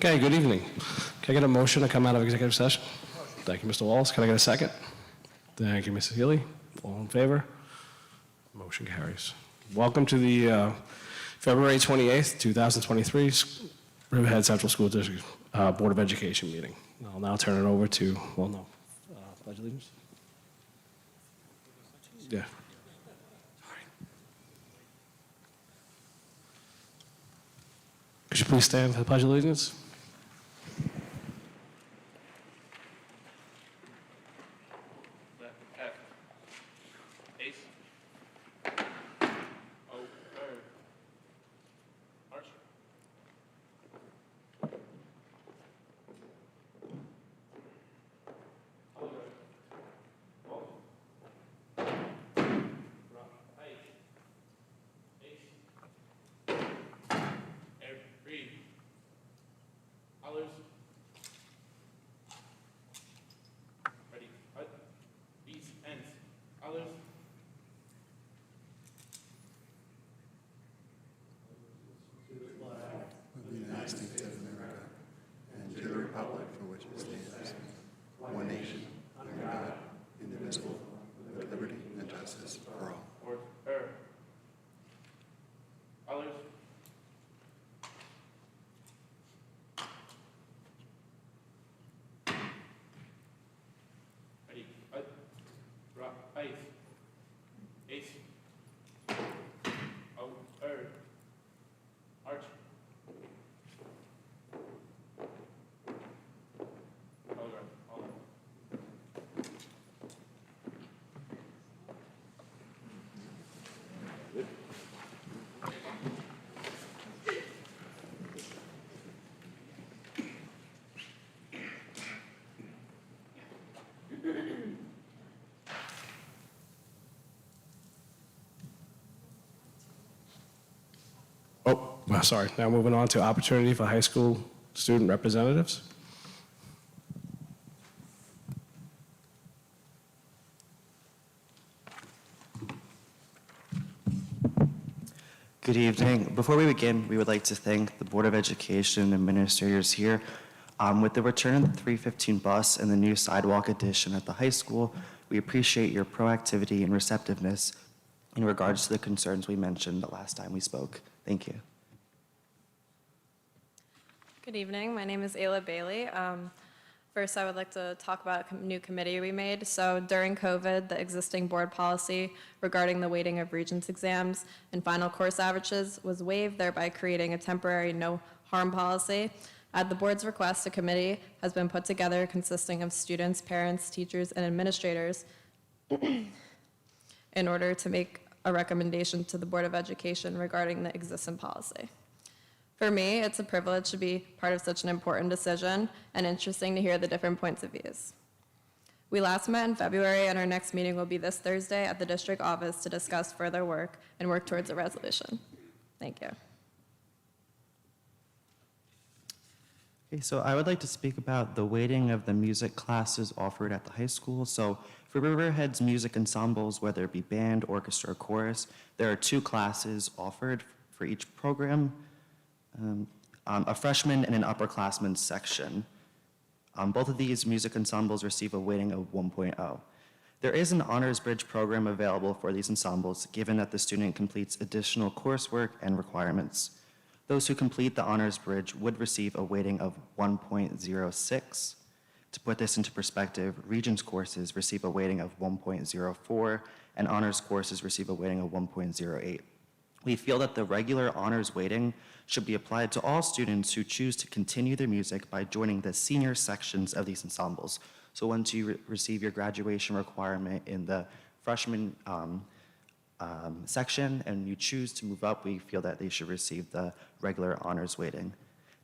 Okay, good evening. Can I get a motion to come out of executive session? Thank you, Mr. Wallace. Can I get a second? Thank you, Mrs. Healy. All in favor? Motion carries. Welcome to the February 28th, 2023 Riverhead Central School District Board of Education meeting. I'll now turn it over to, Pledge Allegiance? Yeah. Could you please stand for the Pledge of Allegiance? Sorry, now moving on to opportunity for high school student representatives. Good evening. Before we begin, we would like to thank the Board of Education administrators here. With the return of the 315 bus and the new sidewalk addition at the high school, we appreciate your proactivity and receptiveness in regards to the concerns we mentioned the last time we spoke. Thank you. Good evening. My name is Ayla Bailey. First, I would like to talk about a new committee we made. So during COVID, the existing board policy regarding the weighting of Regents exams and final course averages was waived, thereby creating a temporary no harm policy. At the board's request, a committee has been put together consisting of students, parents, teachers, and administrators in order to make a recommendation to the Board of Education regarding the existing policy. For me, it's a privilege to be part of such an important decision and interesting to hear the different points of views. We last met in February, and our next meeting will be this Thursday at the district office to discuss further work and work towards a resolution. Thank you. Okay, so I would like to speak about the weighting of the music classes offered at the high school. So for Riverhead's music ensembles, whether it be band, orchestra, or chorus, there are 2 classes offered for each program. A freshman and an upperclassman section. Both of these music ensembles receive a weighting of 1.0. There is an honors bridge program available for these ensembles, given that the student completes additional coursework and requirements. Those who complete the honors bridge would receive a weighting of 1.06. To put this into perspective, Regents courses receive a weighting of 1.04, and honors courses receive a weighting of 1.08. We feel that the regular honors weighting should be applied to all students who choose to continue their music by joining the senior sections of these ensembles. So once you receive your graduation requirement in the freshman section and you choose to move up, we feel that they should receive the regular honors weighting.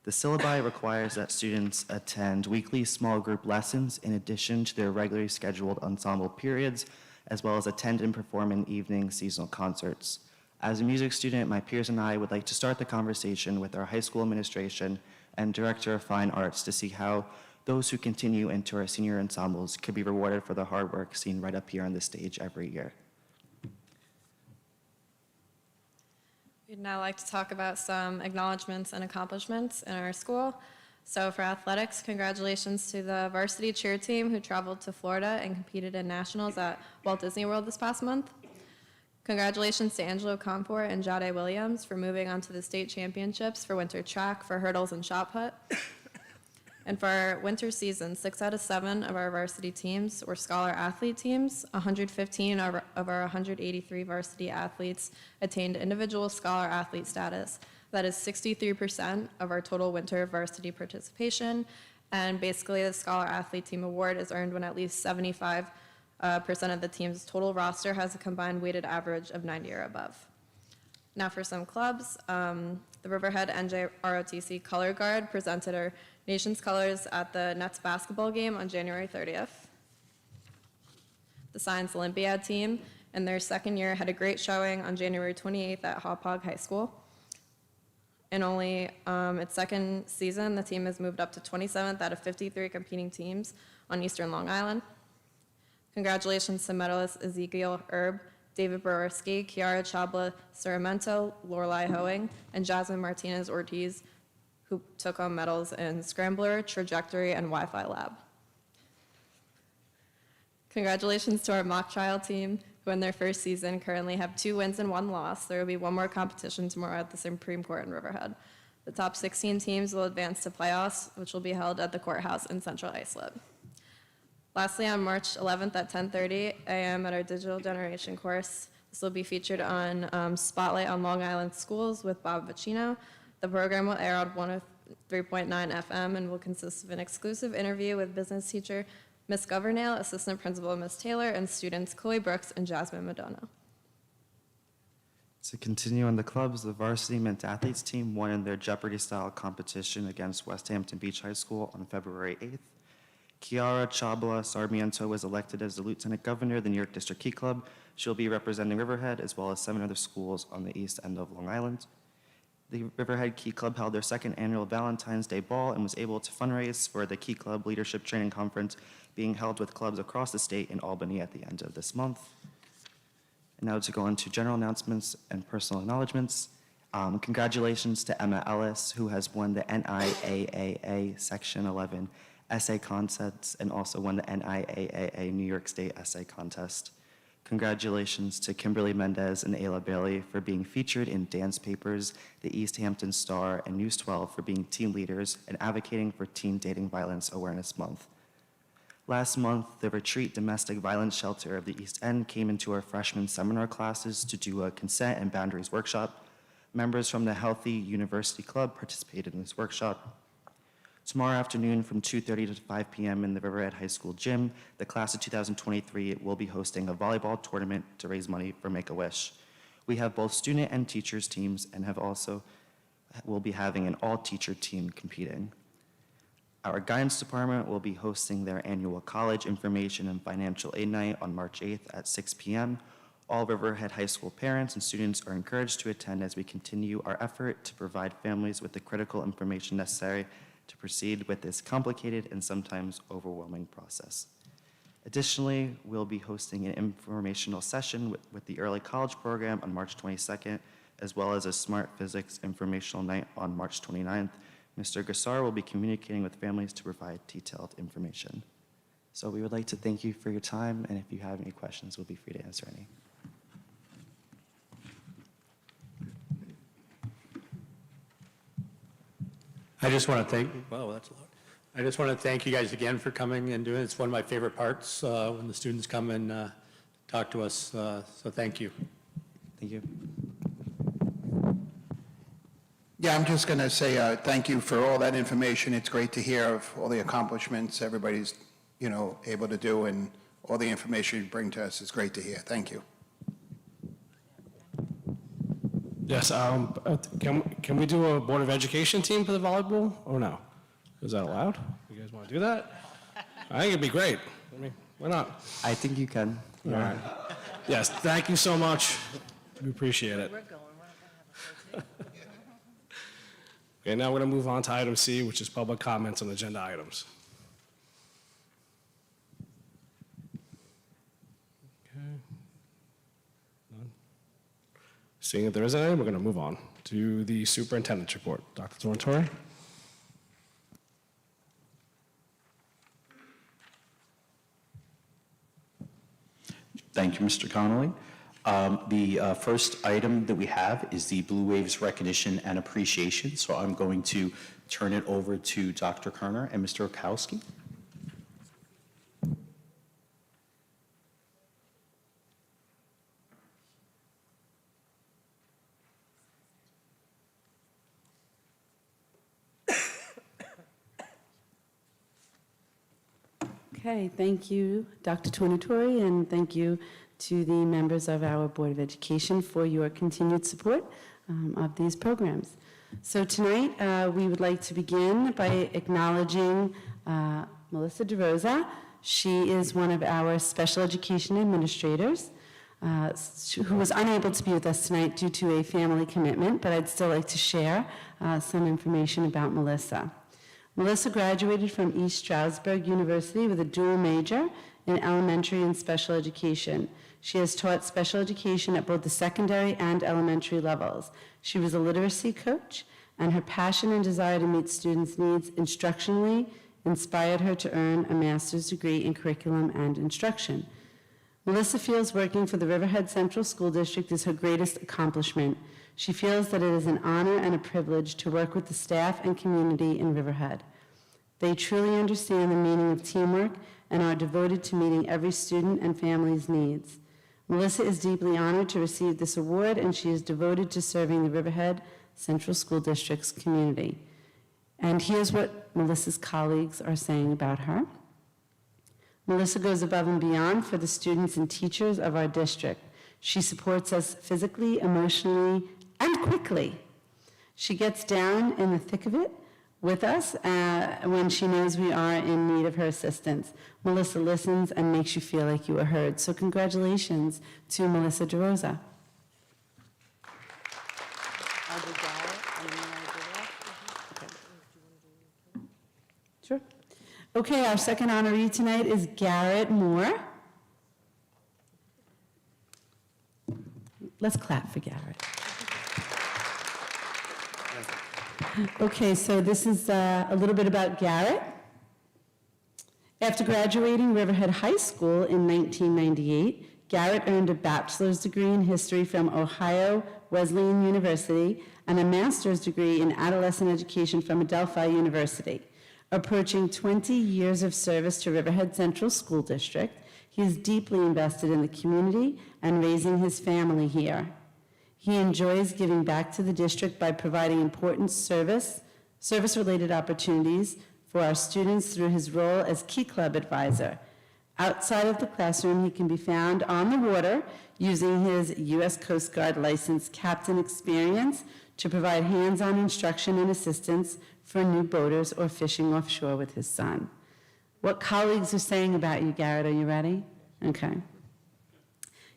The syllabi requires that students attend weekly small group lessons in addition to their regularly scheduled ensemble periods, as well as attend and perform in evening seasonal concerts. As a music student, my peers and I would like to start the conversation with our high school administration and Director of Fine Arts to see how those who continue into our senior ensembles could be rewarded for the hard work seen right up here on the stage every year. We'd now like to talk about some acknowledgements and accomplishments in our school. So for athletics, congratulations to the varsity cheer team who traveled to Florida and competed in nationals at Walt Disney World this past month. Congratulations to Angelo Comfort and Jade Williams for moving on to the state championships for winter track for hurdles and shot put. And for our winter season, 6 out of 7 of our varsity teams were scholar athlete teams. 115 of our 183 varsity athletes attained individual scholar athlete status. That is 63% of our total winter varsity participation. And basically, the Scholar Athlete Team Award is earned when at least 75% of the team's total roster has a combined weighted average of 90 or above. Now for some clubs, the Riverhead NJROTC Color Guard presented our nation's colors at the Nets basketball game on January 30th. The Science Olympiad team, in their second year, had a great showing on January 28th at Hauppauge High School. In only its second season, the team has moved up to 27th out of 53 competing teams on Eastern Long Island. Congratulations to medalists Ezekiel Erb, David Borowski, Kiara Chabla Ceramento, Lorelai Hoeing, and Jasmine Martinez Ortiz, who took home medals in Scrambler, Trajectory, and Wi-Fi Lab. Congratulations to our mock trial team, who in their first season currently have 2 wins and 1 loss. There will be one more competition tomorrow at the Supreme Court in Riverhead. The top 16 teams will advance to playoffs, which will be held at the courthouse in Central Islip. Lastly, on March 11th at 10:30 a.m. at our Digital Generation course, this will be featured on Spotlight on Long Island Schools with Bob Vicino. The program will air on 103.9 FM and will consist of an exclusive interview with business teacher Ms. Governale, Assistant Principal Ms. Taylor, and students Chloe Brooks and Jasmine Madonna. To continue on the clubs, the varsity men's athletes team won in their Jeopardy-style competition against West Hampton Beach High School on February 8th. Kiara Chabla Sarmiento was elected as the Lieutenant Governor of the New York District Key Club. She'll be representing Riverhead as well as 7 other schools on the east end of Long Island. The Riverhead Key Club held their 2nd annual Valentine's Day Ball and was able to fundraise for the Key Club Leadership Training Conference being held with clubs across the state in Albany at the end of this month. And now to go into general announcements and personal acknowledgements. Congratulations to Emma Ellis, who has won the NIAAA Section 11 Essay Contest and also won the NIAAA New York State Essay Contest. Congratulations to Kimberly Mendez and Ayla Bailey for being featured in dance papers, the East Hampton Star, and News 12 for being team leaders and advocating for Teen Dating Violence Awareness Month. Last month, the Retreat Domestic Violence Shelter of the East End came into our freshman seminar classes to do a consent and boundaries workshop. Members from the Healthy University Club participated in this workshop. Tomorrow afternoon from 2:30 to 5 p.m. in the Riverhead High School gym, the class of 2023 will be hosting a volleyball tournament to raise money for Make-A-Wish. We have both student and teachers teams and will be having an all-teacher team competing. Our guidance department will be hosting their annual college information and financial aid night on March 8th at 6 p.m. All Riverhead High School parents and students are encouraged to attend as we continue our effort to provide families with the critical information necessary to proceed with this complicated and sometimes overwhelming process. Additionally, we'll be hosting an informational session with the Early College Program on March 22nd, as well as a Smart Physics Informational Night on March 29th. Mr. Gassar will be communicating with families to provide detailed information. So we would like to thank you for your time, and if you have any questions, we'll be free to answer any. I just want to thank, wow, that's loud. I just want to thank you guys again for coming and doing it. It's one of my favorite parts when the students come and talk to us, so thank you. Thank you. Yeah, I'm just going to say thank you for all that information. It's great to hear of all the accomplishments everybody's, able to do, and all the information you bring to us is great to hear. Thank you. Yes, can we do a Board of Education team for the volleyball, or no? Is that allowed? You guys want to do that? I think it'd be great. I mean, why not? I think you can. All right. Yes, thank you so much. We appreciate it. We're going, we're not going to have a vote. Okay, now we're going to move on to item C, which is public comments on agenda items. Okay. None. Seeing that there isn't any, we're going to move on to the superintendent's report. Dr. Torrentore? Thank you, Mr. Connolly. The first item that we have is the Blue Waves Recognition and Appreciation. So I'm going to turn it over to Dr. Kerner and Mr. Okowski. Okay, thank you, Dr. Tornatore, and thank you to the members of our Board of Education for your continued support of these programs. So tonight, we would like to begin by acknowledging Melissa DeRosa. She is one of our special education administrators who was unable to be with us tonight due to a family commitment, but I'd still like to share some information about Melissa. Melissa graduated from East Stroudsburg University with a dual major in elementary and special education. She has taught special education at both the secondary and elementary levels. She was a literacy coach, and her passion and desire to meet students' needs instructionally inspired her to earn a master's degree in curriculum and instruction. Melissa feels working for the Riverhead Central School District is her greatest accomplishment. She feels that it is an honor and a privilege to work with the staff and community in Riverhead. They truly understand the meaning of teamwork and are devoted to meeting every student and family's needs. Melissa is deeply honored to receive this award, and she is devoted to serving the Riverhead Central School District's community. And here's what Melissa's colleagues are saying about her. Melissa goes above and beyond for the students and teachers of our district. She supports us physically, emotionally, and quickly. She gets down in the thick of it with us when she knows we are in need of her assistance. Melissa listens and makes you feel like you are heard. So congratulations to Melissa DeRosa. Sure. Okay, our second honoree tonight is Garrett Moore. Let's clap for Garrett. Okay, so this is a little bit about Garrett. After graduating Riverhead High School in 1998, Garrett earned a bachelor's degree in history from Ohio Wesleyan University and a master's degree in adolescent education from Adelphi University. Approaching 20 years of service to Riverhead Central School District, he is deeply invested in the community and raising his family here. He enjoys giving back to the district by providing important service-related opportunities for our students through his role as Key Club advisor. Outside of the classroom, he can be found on the water using his U.S. Coast Guard licensed captain experience to provide hands-on instruction and assistance for new boaters or fishing offshore with his son. What colleagues are saying about you, Garrett? Are you ready? Okay.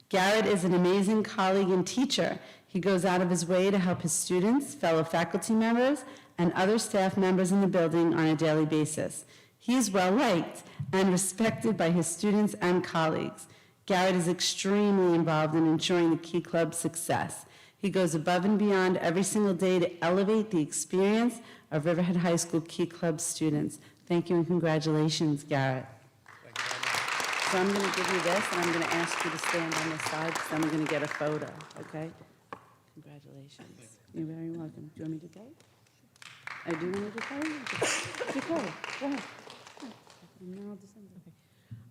Garrett is an amazing colleague and teacher. He goes out of his way to help his students, fellow faculty members, and other staff members in the building on a daily basis. He is well-liked and respected by his students and colleagues. Garrett is extremely involved in ensuring the Key Club's success. He goes above and beyond every single day to elevate the experience of Riverhead High School Key Club students. Thank you and congratulations, Garrett. So I'm going to give you this, and I'm going to ask you to stand on this side, because I'm going to get a photo, okay? Congratulations. You're very welcome. Do you want me to take? I do want to take it? Go ahead. And now I'll just send it.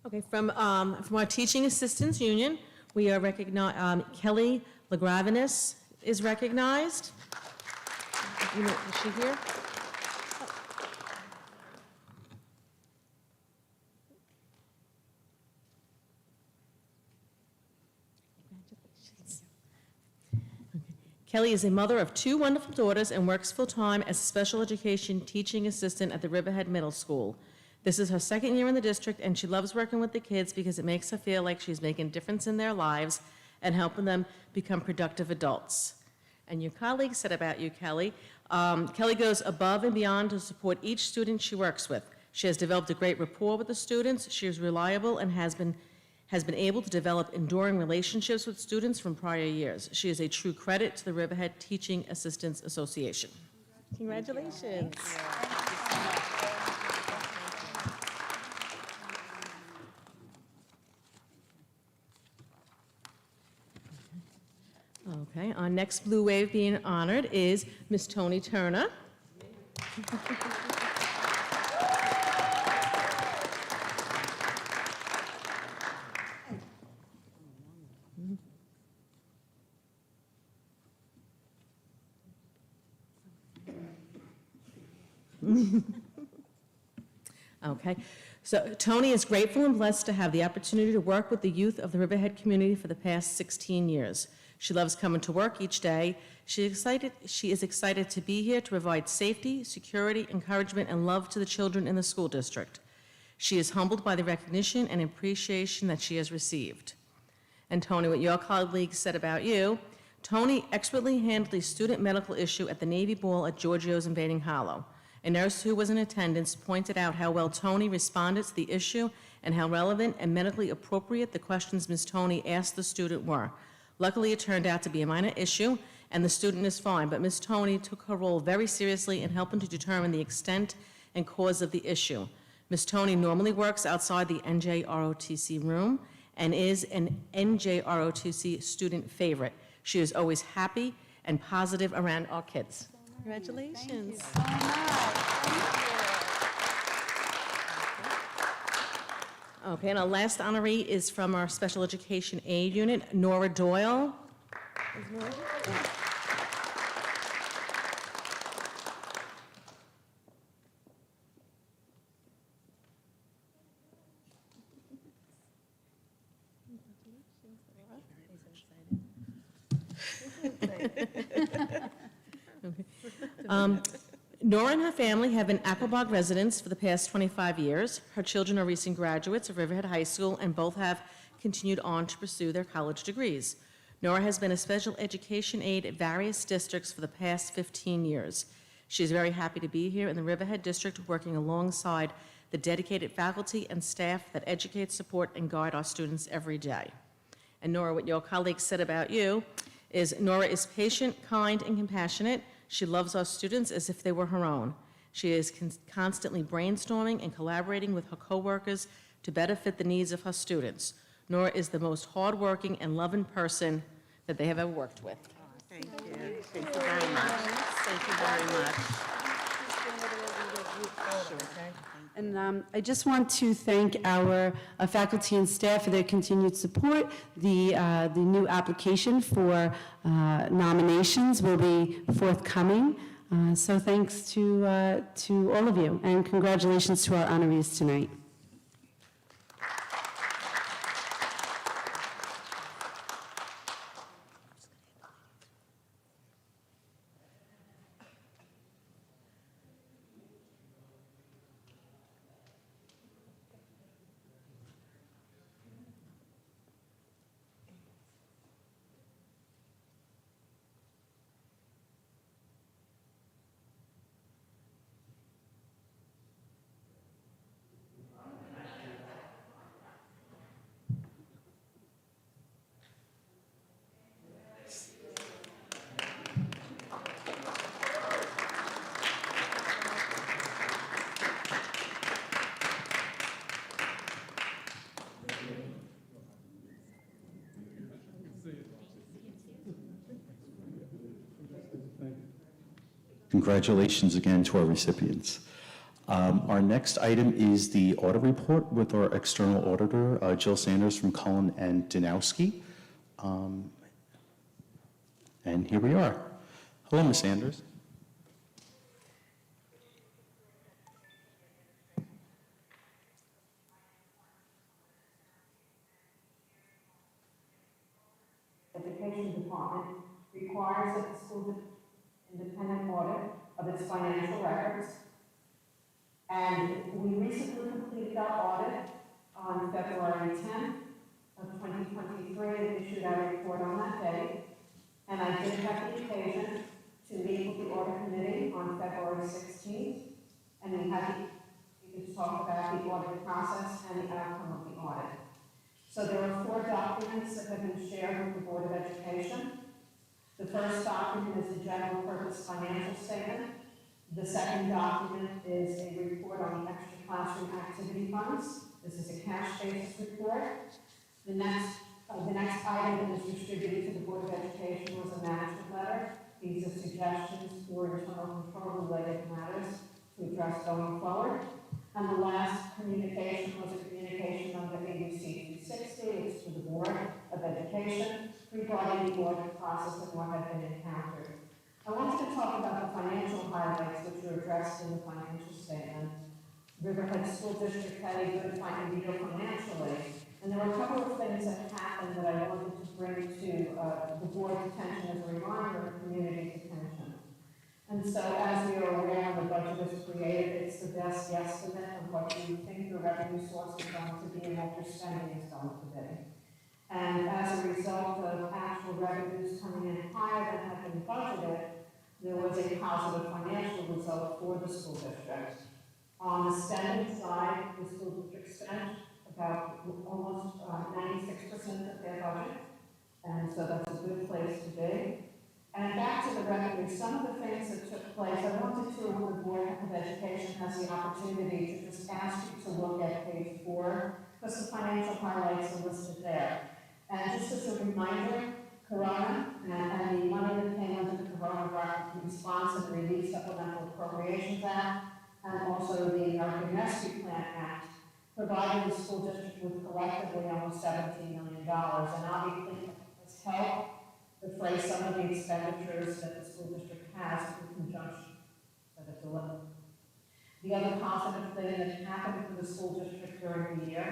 Okay, from our Teaching Assistants Union, we are recognizing, Kelly LaGravinis is recognized. Is she here? Kelly is a mother of 2 wonderful daughters and works full-time as a special education teaching assistant at the Riverhead Middle School. This is her 2nd year in the district, and she loves working with the kids because it makes her feel like she's making a difference in their lives and helping them become productive adults. And your colleagues said about you, Kelly, Kelly goes above and beyond to support each student she works with. She has developed a great rapport with the students. She is reliable and has been able to develop enduring relationships with students from prior years. She is a true credit to the Riverhead Teaching Assistants Association. Congratulations. next Blue Wave being honored is Miss Tony Turner. Okay, so Tony is grateful and blessed to have the opportunity to work with the youth of the Riverhead community for the past 16 years. She loves coming to work each day. She is excited to be here to provide safety, security, encouragement, and love to the children in the school district. She is humbled by the recognition and appreciation that she has received. And Tony, what your colleagues said about you, Tony expertly handled a student medical issue at the Navy Ball at Giorgio's in Bating Hollow. A nurse who was in attendance pointed out how well Tony responded to the issue and how relevant and medically appropriate the questions Ms. Tony asked the student were. Luckily, it turned out to be a minor issue, and the student is fine, but Ms. Tony took her role very seriously in helping to determine the extent and cause of the issue. Ms. Tony normally works outside the NJROTC room and is an NJROTC student favorite. She is always happy and positive around our kids. Congratulations. Okay, and our last honoree is from our special education aid unit, Nora Doyle. Is Nora here? Nora and her family have been Aquabog residents for the past 25 years. Her children are recent graduates of Riverhead High School and both have continued on to pursue their college degrees. Nora has been a special education aide at various districts for the past 15 years. She is very happy to be here in the Riverhead district working alongside the dedicated faculty and staff that educate, support, and guide our students every day. And Nora, what your colleagues said about you is Nora is patient, kind, and compassionate. She loves our students as if they were her own. She is constantly brainstorming and collaborating with her coworkers to better fit the needs of her students. Nora is the most hardworking and loving person that they have ever worked with. Thank you. Thank you very much. Thank you very much. And I just want to thank our faculty and staff for their continued support. The new application for nominations will be forthcoming. So thanks to all of you, and congratulations to our honorees tonight. Congratulations again to our recipients. Our next item is the audit report with our external auditor, Jill Sanders from Cullen and Danowski. And here we are. Hello, Ms. Sanders. Education Department requires that the school independent audit of its financial records. And we recently completed our audit on February 10th of 2023 and issued our report on that day. And I did have the occasion to meet with the audit committee on February 16th. And we could talk about the audit process and the outcome of the audit. So there are 4 documents that have been shared with the Board of Education. The first document is the general purpose financial statement. The second document is a report on the extra classroom activity funds. This is a cash basis report. The next The next item that was distributed to the Board of Education was a management letter. These are suggestions for internal control related matters to address going forward. And the last communication was a communication under AUC 260, it's to the Board of Education regarding the audit process and what had been encountered. I wanted to talk about the financial highlights which are addressed in the financial statement. Riverhead School District had a good year financially, and there were a couple of things that happened that I wanted to bring to the board's attention as a reminder of community's attention. And so, as we are aware, when the budget is created, it's the best estimate of what you think the revenue source is going to be and what your spending is going to be. And as a result of actual revenues coming in higher than had been budgeted, there was a positive financial result for the school district. On the spending side, the school district spent about almost 96% of their budget, and so that's a good place to be. And back to the revenue, some of the things that took place, I wanted to, when the Board of Education has the opportunity to just ask you to look at page 4, because the financial highlights are listed there. And just as a reminder, Corona and the money that came under the Corona Response and Relief Supplemental Appropriations Act, and also the American Rescue Plan Act, provided the school district with collectively almost $17 million. And obviously, it's helped defray some of the expenditures that the school district has in conjunction with the delivery. The other positive thing that happened for the school district during the year,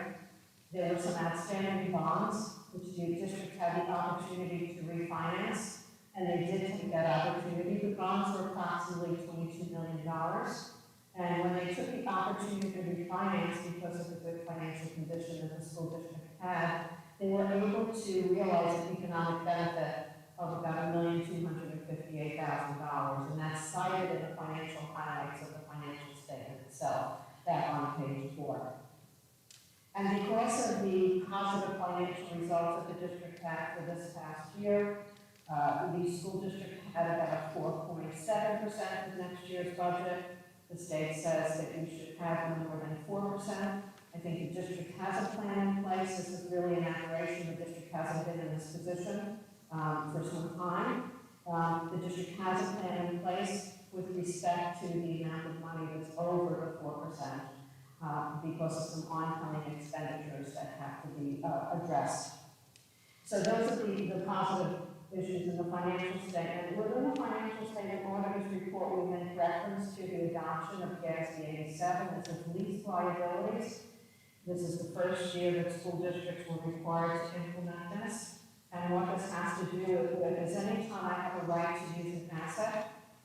there were some outstanding bonds, which the district had the opportunity to refinance, and they did take that opportunity. The bonds were approximately $22 million. And when they took the opportunity to refinance because of the good financial condition that the school district had, they were able to realize an economic benefit of about $1,258,000, and that's cited in the financial highlights of the financial statement itself, back on page 4. And because of the positive financial results that the district had for this past year, the school district had about 4.7% of next year's budget. The state says that you should have no more than 4%. I think the district has a plan in place. This is really an aberration. The district hasn't been in this position for some time. The district has a plan in place with respect to the amount of money that's over the 4% because of some oncoming expenditures that have to be addressed. So those are the positive issues in the financial statement. Within the financial statement auditor's report, we make reference to the adoption of GASB 87. This is lease liabilities. This is the first year that school districts were required to implement this. And what this has to do with is any time I have a right to use an asset,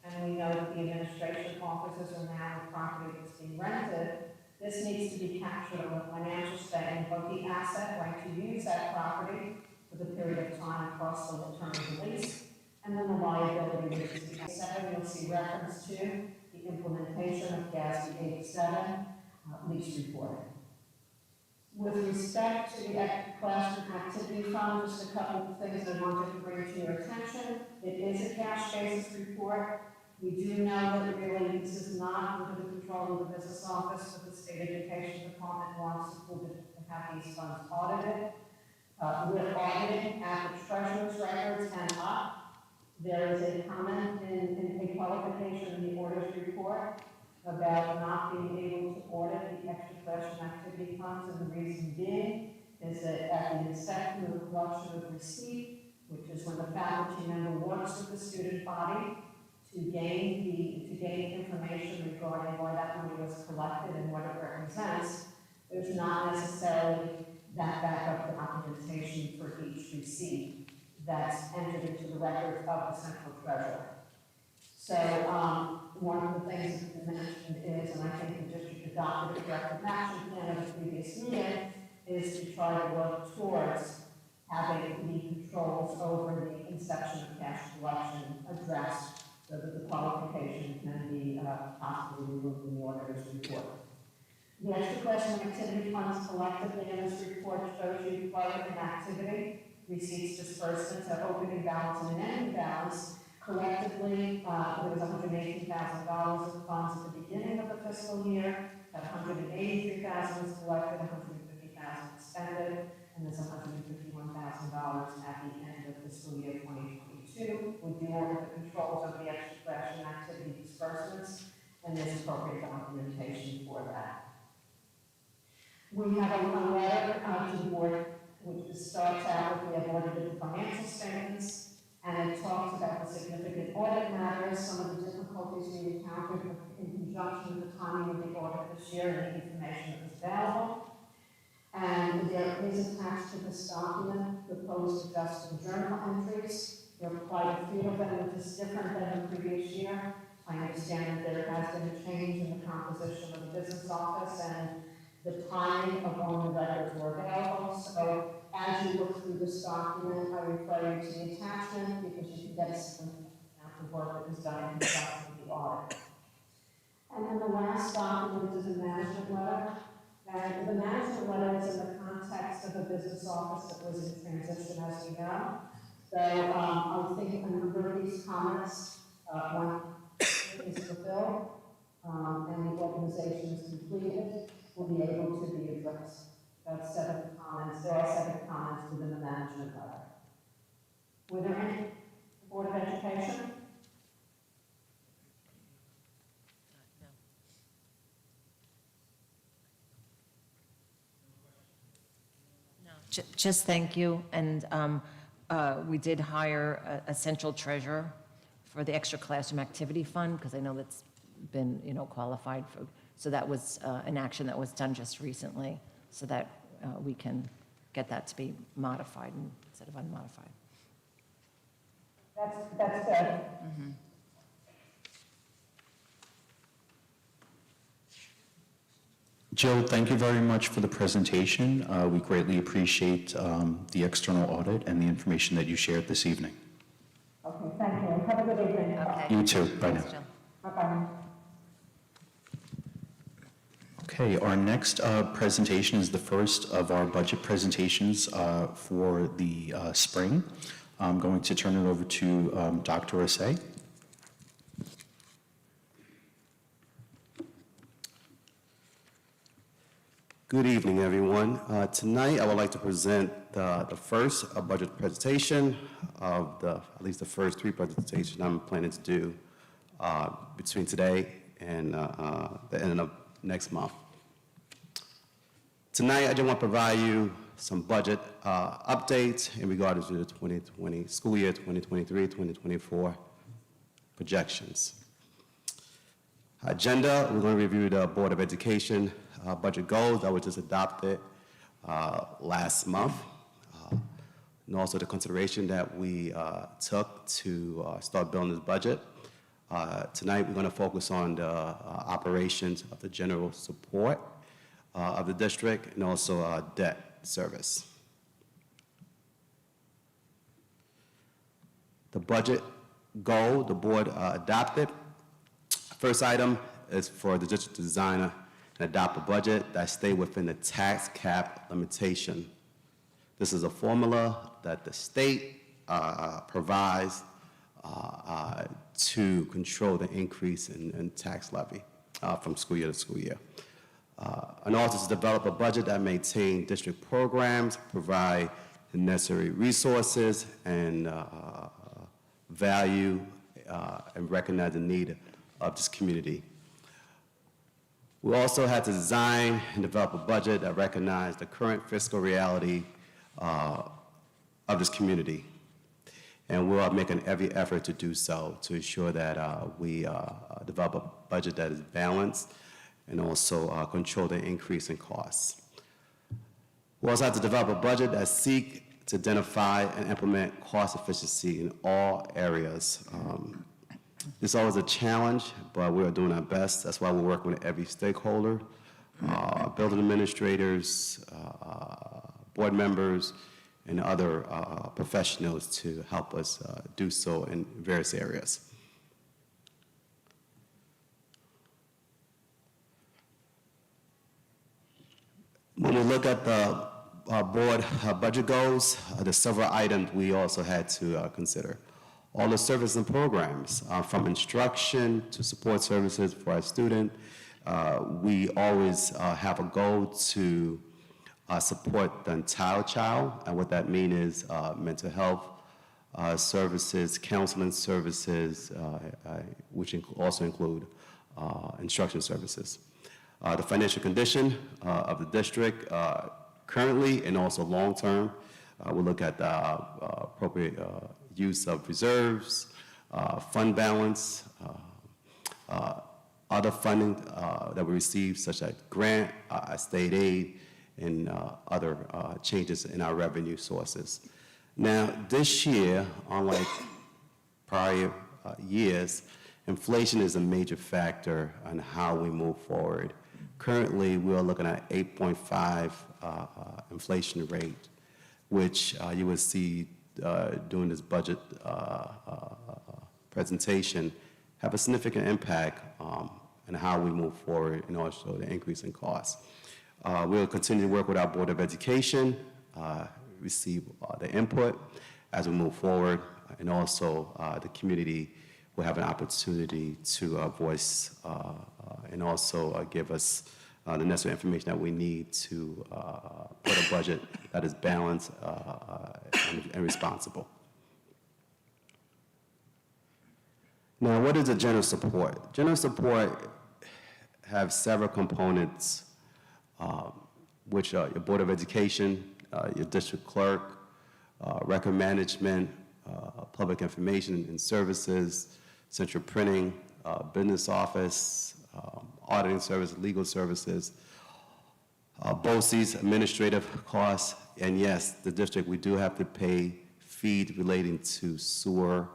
and we know that the administration offices are now the property that's being rented, this needs to be captured on the financial statement, both the asset, right to use that property for the period of time across the term of the lease, and then the liability, which is the 7. You'll see reference to the implementation of GASB 87 lease reporting. With respect to the classroom activity fund, just a couple of things I wanted to bring to your attention. It is a cash basis report. We do know that really this is not under the control of the business office, but the state education department wants the school district to have these funds audited. We're auditing at the treasurer's records and up. There is a comment in a qualification in the auditor's report about not being able to audit the extra classroom activity funds, and the reason being is that at the inception of the collection of receipt, which is when the faculty member works with the student body to gain information regarding why that money was collected and what it represents, there's not necessarily that backup documentation for each receipt that's entered into the records of the central treasurer. So one of the things that you mentioned is, and I think the district adopted a corrective action plan at the previous meeting, is to try to work towards having the controls over the inception of cash collection addressed so that the qualification can be possibly removed in the auditor's report. The extra classroom activity funds collectively in this report shows you budget and activity, receipts, disbursements, at opening balance and an ending balance. Collectively, there was $118,000 of funds at the beginning of the fiscal year, at $183,000 was collected, $150,000 expended, and there's $151,000 fiscal year 2022 with the audit that controls of the extra classroom activity disbursements, and there's appropriate documentation for that. We have a letter to the board which starts out with we have audited the financial statements, and it talks about the significant audit matters, some of the difficulties we encountered in conjunction with the timing of the audit this year and the information that was available. And there is attached to this document proposed adjusted journal entries. There are quite a few of them, which is different than the previous year. I understand that there has been a change in the composition of the business office and the timing of when the records were available. So as you look through this document, I refer you to the attachment because you can get a significant amount of work that was done in conjunction with the audit. And then the last document is a management letter. And the management letter is in the context of a business office that was in transition, as we know. So I was thinking a number of these comments, one is fulfilled, and the organization is completed, will be able to be addressed. That's 7 comments. There are 7 comments within the management letter. Were there any? Board of Education? Just thank you, and we did hire a central treasurer for the extra classroom activity fund, because I know that's been, qualified for, so that was an action that was done just recently, so that we can get that to be modified instead of unmodified. That's good. Mm-hmm. Jill, thank you very much for the presentation. We greatly appreciate the external audit and the information that you shared this evening. Okay, thank you. Have a good evening. Okay. You too. Bye now. Thanks, Jill. Bye-bye. Okay, our next presentation is the first of our budget presentations for the spring. I'm going to turn it over to Dr. Asay. Good evening, everyone. Tonight, I would like to present the first budget presentation of at least the first 3 presentations I'm planning to do between today and the end of next month. Tonight, I just want to provide you some budget updates in regards to the 2020 school year 2023-2024 projections. Agenda, we're going to review the Board of Education budget goals that were just adopted last month, and also the consideration that we took to start building this budget. Tonight, we're going to focus on the operations of the general support of the district and also debt service. The budget goal the board adopted. First item is for the district to design and adopt a budget that stay within the tax cap limitation. This is a formula that the state provides to control the increase in tax levy from school year to school year. And also to develop a budget that maintain district programs, provide the necessary resources, and value and recognize the need of this community. We also had to design and develop a budget that recognized the current fiscal reality of this community. And we are making every effort to do so to ensure that we develop a budget that is balanced and also control the increase in costs. We also have to develop a budget that seeks to identify and implement cost efficiency in all areas. It's always a challenge, but we are doing our best. That's why we're working with every stakeholder, building administrators, board members, and other professionals to help us do so in various areas. When we look at the board budget goals, there's several items we also had to consider. All the services and programs, from instruction to support services for our student, we always have a goal to support the entire child, and what that means is mental health, services, counseling services, which also include instruction services. The financial condition of the district currently and also long-term. We'll look at the appropriate use of reserves, fund balance, other funding that we receive, such as grant, state aid, and other changes in our revenue sources. Now, this year, unlike prior years, inflation is a major factor on how we move forward. Currently, we are looking at 8.5 inflation rate, which you will see during this budget presentation have a significant impact on how we move forward and also the increase in costs. We'll continue to work with our Board of Education, receive the input as we move forward, and also the community will have an opportunity to voice and also give us the necessary information that we need to put a budget that is balanced and responsible. Now, what is the general support? General support have several components, which are your Board of Education, your district clerk, record management, public information and services, central printing, business office, auditing services, legal services, BOCES, administrative costs, and yes, the district, we do have to pay fees relating to sewer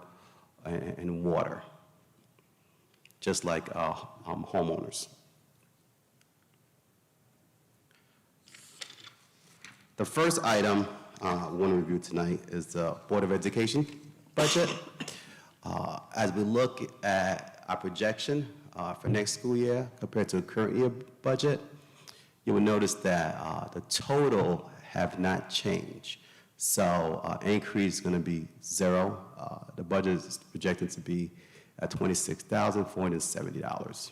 and water, just like homeowners. The first item I want to review tonight is the Board of Education budget. As we look at our projection for next school year compared to the current year budget, you will notice that the total have not changed. So increase is going to be zero. The budget is projected to be at $26,470.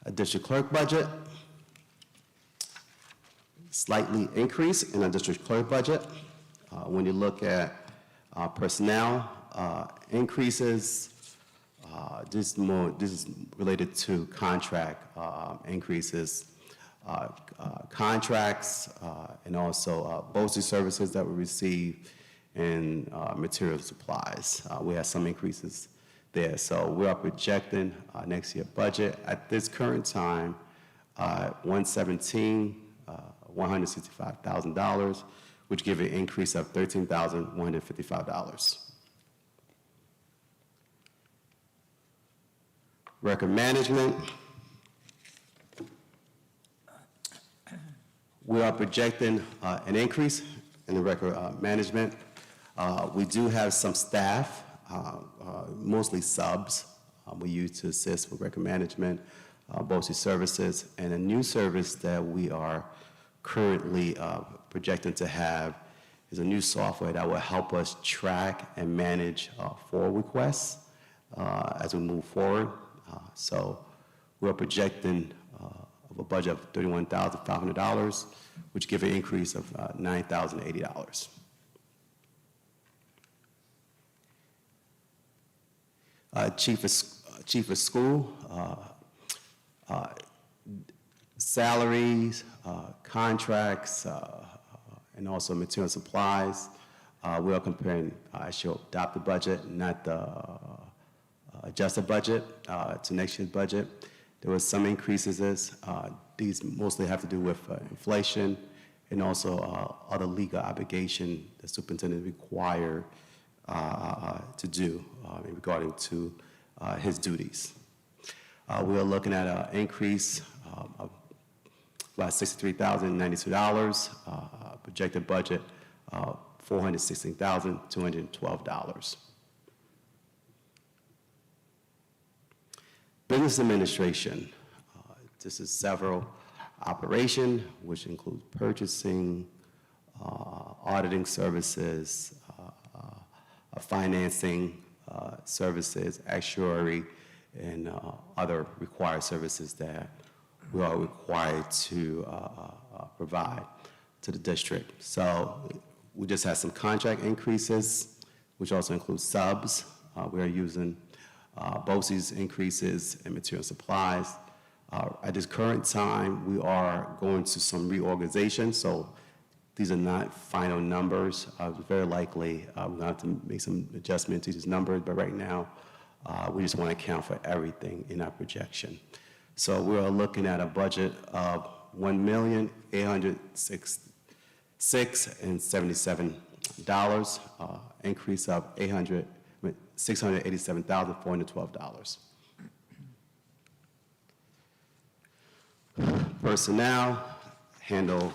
A district clerk budget, slightly increase in our district clerk budget. When you look at personnel increases, this is related to contract increases, contracts, and also BOCES services that we receive, and material supplies. We have some increases there. So we are projecting next year budget at this current time, $165,000, which give an increase of $13,155. Record management, we are projecting an increase in the record management. We do have some staff, mostly subs, we use to assist with record management, BOCES services, and a new service that we are currently projecting to have is a new software that will help us track and manage FOIL requests as we move forward. So we're projecting of a budget of $31,500, which give an increase of $9,080. Chief of school, salaries, contracts, and also material supplies. We are comparing actual adopted budget, not the adjusted budget, to next year's budget. There were some increases. These mostly have to do with inflation and also other legal obligation the superintendent required to do regarding to his duties. We are looking at an increase of about $63,092, projected budget $416,212. Business administration, this is several operation, which includes purchasing, auditing services, financing services, actuary, and other required services that we are required to provide. to the district. So we just had some contract increases, which also includes subs. We are using BOCES increases in material supplies. At this current time, we are going to some reorganization, so these are not final numbers. Very likely, we're going to have to make some adjustments to these numbers, but right now, we just want to account for everything in our projection. So we are looking at a budget of $1,806,077, increase of $687,412. Personnel handle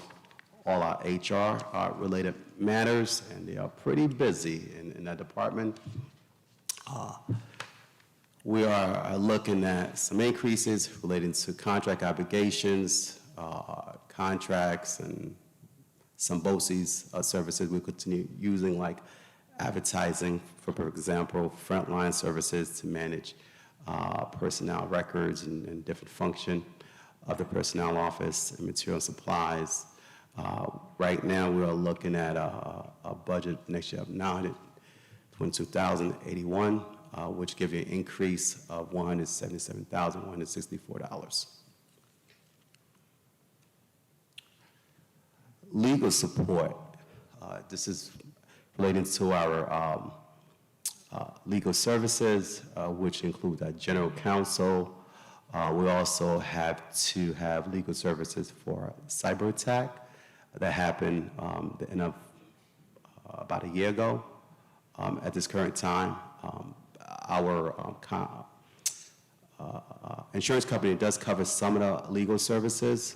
all our HR related matters, and they are pretty busy in that department. We are looking at some increases relating to contract obligations, contracts, and some BOCES services we continue using, like advertising, for example, frontline services to manage personnel records and different function of the personnel office and material supplies. Right now, we are looking at a budget next year of $922,081, which gives you an increase of $177,164. Legal support. This is relating to our legal services, which include our general counsel. We also have to have legal services for cyber attack that happened about a year ago. At this current time, our insurance company does cover some of the legal services.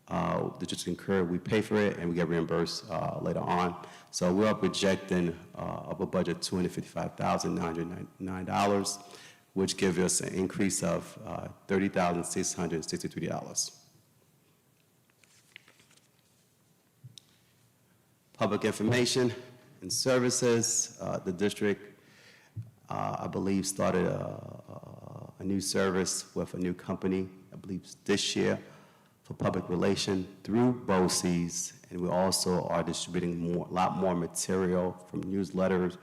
They just incur, we pay for it, and we get reimbursed later on. So we are projecting of a budget $255,909, which gives us an increase of $30,663. Public information and services. The district, I believe, started a new service with a new company, I believe this year, for public relation through BOCES, and we also are distributing a lot more material from newsletters,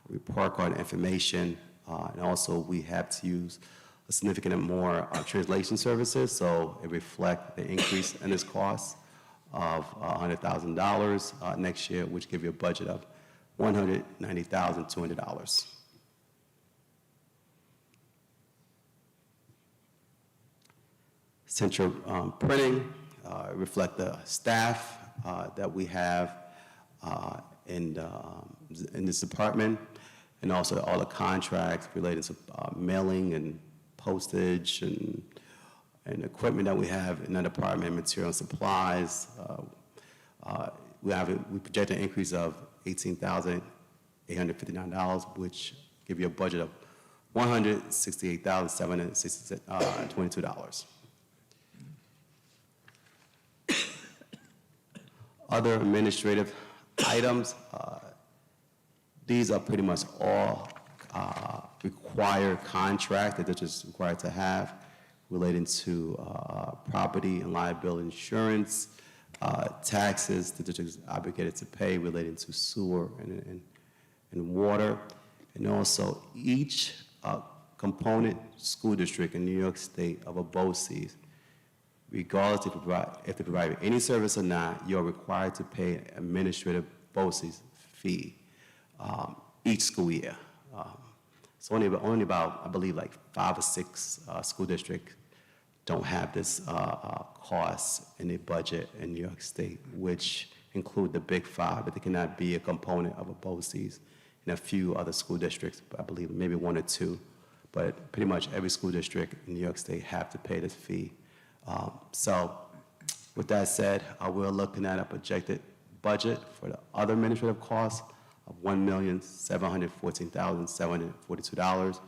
report card information, and also we have to use a significant more translation services, so it reflects the increase in this cost of $100,000 next year, which give you a budget of $190,200. Central printing reflect the staff that we have in this department, and also all the contracts related to mailing and postage and equipment that we have in that department, material and supplies. We project an increase of $18,859, which give you a budget of $168,722. Other administrative items, these are pretty much all required contract that they're just required to have relating to property and liability insurance, taxes that they're just obligated to pay relating to sewer and water, and also each component school district in New York State of a BOCES, regardless if they provide any service or not, you're required to pay an administrative BOCES fee each school year. So only about, I believe, like 5 or 6 school districts don't have this cost in their budget in New York State, which include the big 5, but they cannot be a component of a BOCES. And a few other school districts, I believe maybe 1 or 2, but pretty much every school district in New York State have to pay this fee. So with that said, we're looking at a projected budget for the other administrative costs of $1,714,742,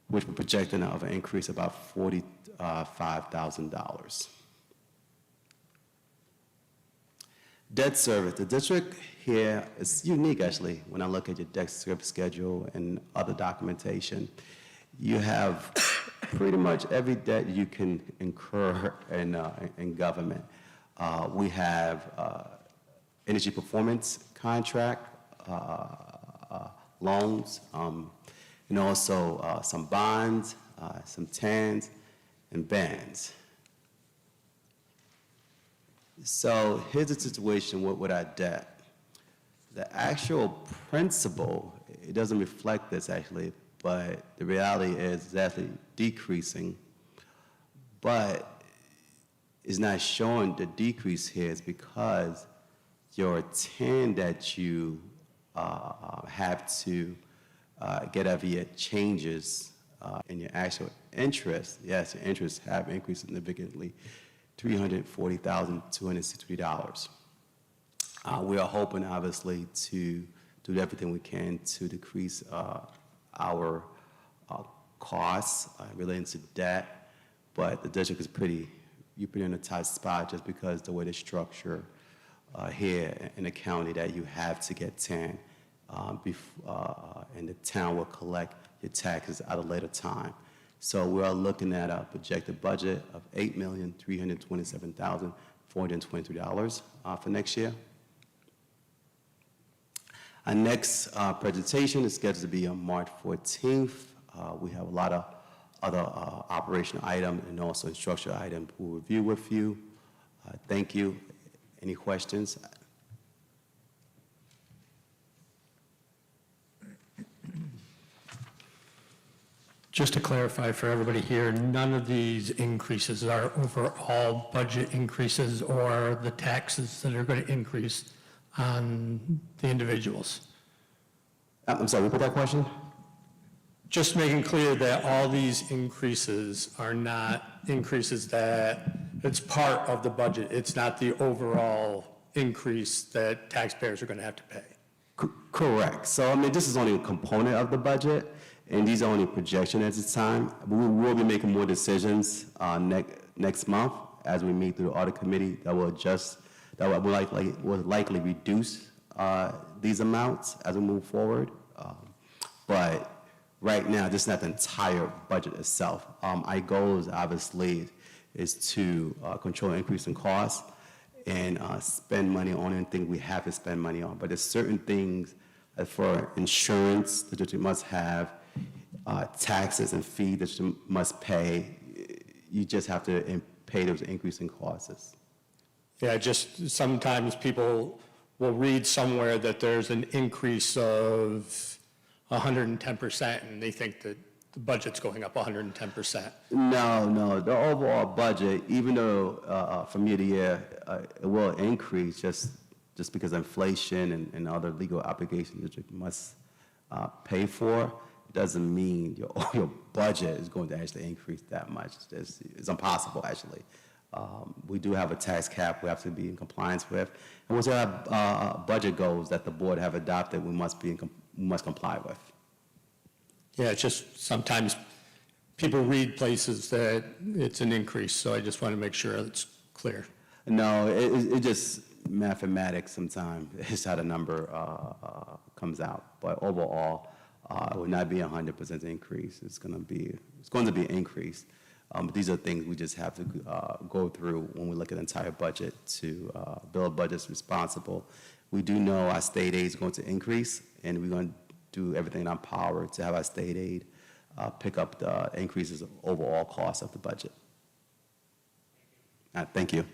which we're projecting of an increase of about $45,000. Debt service. The district here is unique, actually, when I look at your debt service schedule and other documentation. You have pretty much every debt you can incur in government. We have energy performance contract, loans, and also some bonds, some TANs, and bands. So here's the situation with our debt. The actual principal, it doesn't reflect this actually, but the reality is it's actually decreasing. But it's not showing the decrease here is because your TAN that you have to get every year changes in your actual interest. Yes, your interests have increased significantly, $340,263. We are hoping, obviously, to do everything we can to decrease our costs relating to debt, but the district is you're pretty in a tight spot just because the way the structure here in the county that you have to get TAN, and the town will collect your taxes at a later time. So we are looking at a projected budget of $8,327,423 for next year. Our next presentation is scheduled to be on March 14th. We have a lot of other operational items and also instructional items we'll review with you. Thank you. Any questions? Just to clarify for everybody here, none of these increases are overall budget increases or the taxes that are going to increase on the individuals. I'm sorry, repeat that question? Just making clear that all these increases are not increases that it's part of the budget. It's not the overall increase that taxpayers are going to have to pay. Correct. So, I mean, this is only a component of the budget, and these are only projections at this time. We will be making more decisions next month as we meet through the audit committee that will adjust, that will likely reduce these amounts as we move forward. But right now, this is not the entire budget itself. Our goal is obviously to control increase in costs and spend money on anything we have to spend money on. But there's certain things for insurance the district must have, taxes and fees that you must pay. You just have to pay those increasing costs. Yeah, just sometimes people will read somewhere that there's an increase of 110%, and they think that the budget's going up 110%. No, the overall budget, even though from year to year, it will increase just because inflation and other legal obligations that you must pay for, doesn't mean your budget is going to actually increase that much. It's impossible, actually. We do have a tax cap we have to be in compliance with. And once we have budget goals that the board have adopted, we must comply with. Yeah, it's just sometimes people read places that it's an increase, so I just want to make sure it's clear. No, it just mathematics sometimes. It's how the number comes out. But overall, it will not be 100% increase. It's going to be an increase. But these are things we just have to go through when we look at the entire budget to build budgets responsible. We do know our state aid is going to increase, and we're going to do everything in our power to have our state aid pick up the increases of overall costs of the budget. Thank you.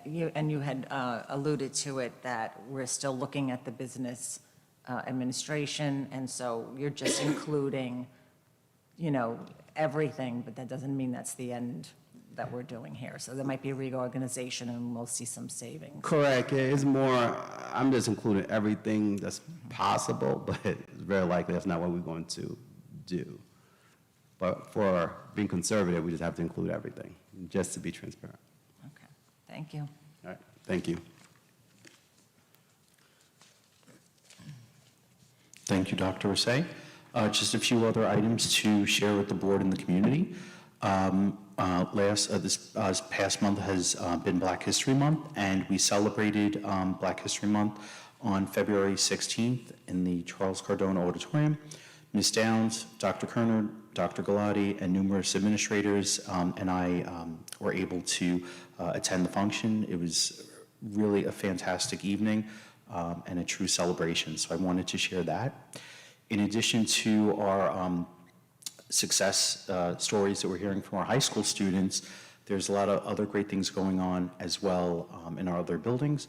You had alluded to it, that we're still looking at the business administration, and so you're just including, everything, but that doesn't mean that's the end that we're doing here. So there might be a reorganization, and we'll see some savings. Correct. It's more, I'm just including everything that's possible, but it's very likely that's not what we're going to do. But for being conservative, we just have to include everything, just to be transparent. Okay, thank you. All right, thank you. Thank you, Dr. Rasay. Just a few other items to share with the board and the community. This past month has been Black History Month, and we celebrated Black History Month on February 16th in the Charles Cardone Auditorium. Ms. Downs, Dr. Kerner, Dr. Galati, and numerous administrators and I were able to attend the function. It was really a fantastic evening and a true celebration, so I wanted to share that. In addition to our success stories that we're hearing from our high school students, there's a lot of other great things going on as well in our other buildings.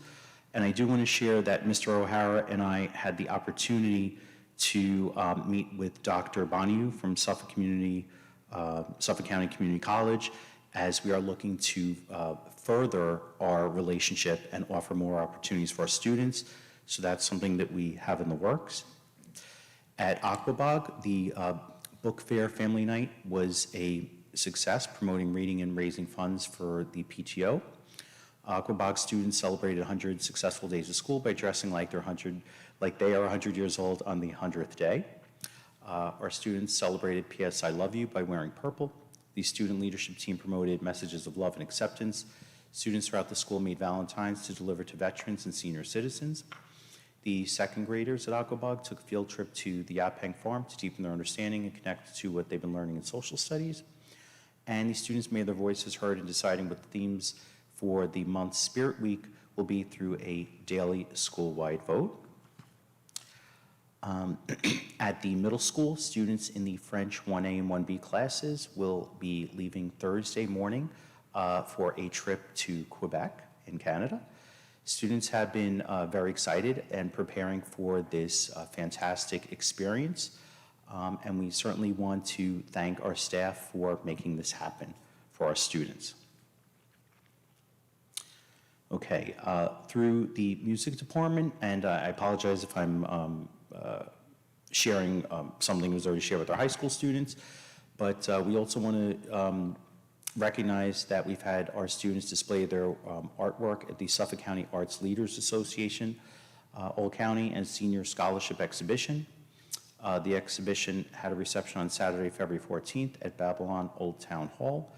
And I do want to share that Mr. O'Hara and I had the opportunity to meet with Dr. Boniu from Suffolk County Community College as we are looking to further our relationship and offer more opportunities for our students. So that's something that we have in the works. At Aquabog, the Book Fair Family Night was a success, promoting reading and raising funds for the PTO. Aquabog students celebrated 100 successful days of school by dressing like they are 100 years old on the 100th day. Our students celebrated PS I Love You by wearing purple. The student leadership team promoted messages of love and acceptance. Students throughout the school made Valentines to deliver to veterans and senior citizens. The second graders at Aquabog took a field trip to the Yaphank Farm to deepen their understanding and connect to what they've been learning in social studies. And the students made their voices heard in deciding what the themes for the month's Spirit Week will be through a daily school-wide vote. At the middle school, students in the French 1A and 1B classes will be leaving Thursday morning for a trip to Quebec in Canada. Students have been very excited and preparing for this fantastic experience, and we certainly want to thank our staff for making this happen for our students. Okay, through the music department, and I apologize if I'm sharing something that was already shared with our high school students, but we also want to recognize that we've had our students display their artwork at the Suffolk County Arts Leaders Association All County and Senior Scholarship Exhibition. The exhibition had a reception on Saturday, February 14th at Babylon Old Town Hall.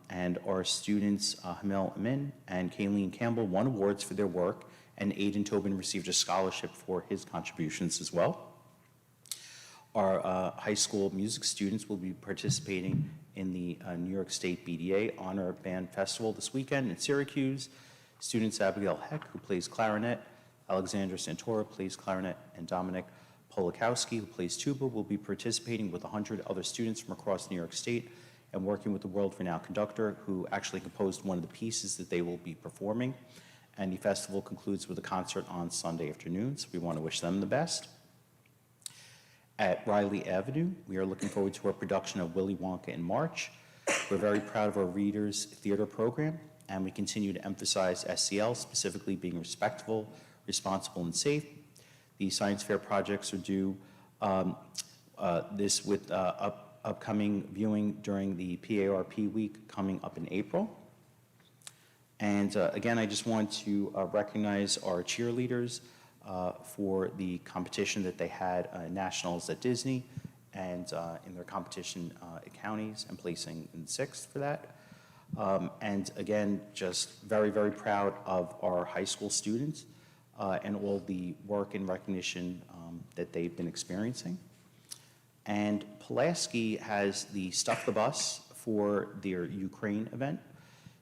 And our students, Hamel Amin and Kayleen Campbell, won awards for their work, and Aiden Tobin received a scholarship for his contributions as well. Our high school music students will be participating in the New York State BDA Honor Band Festival this weekend in Syracuse. Students Abigail Heck, who plays clarinet, Alexandra Santora plays clarinet, and Dominic Polakowski, who plays tuba, will be participating with 100 other students from across New York State and working with the world-renowned conductor who actually composed one of the pieces that they will be performing. And the festival concludes with a concert on Sunday afternoon, so we want to wish them the best. At Riley Avenue, we are looking forward to our production of Willy Wonka in March. We're very proud of our Readers Theater program, and we continue to emphasize SEL, specifically being respectful, responsible, and safe. The science fair projects are due this with upcoming viewing during the PARP week coming up in April. And again, I just want to recognize our cheerleaders for the competition that they had nationals at Disney and in their competition at counties and placing in 6th for that. And again, just very, very proud of our high school students and all the work and recognition that they've been experiencing. And Pulaski has the Stuff the Bus for their Ukraine event.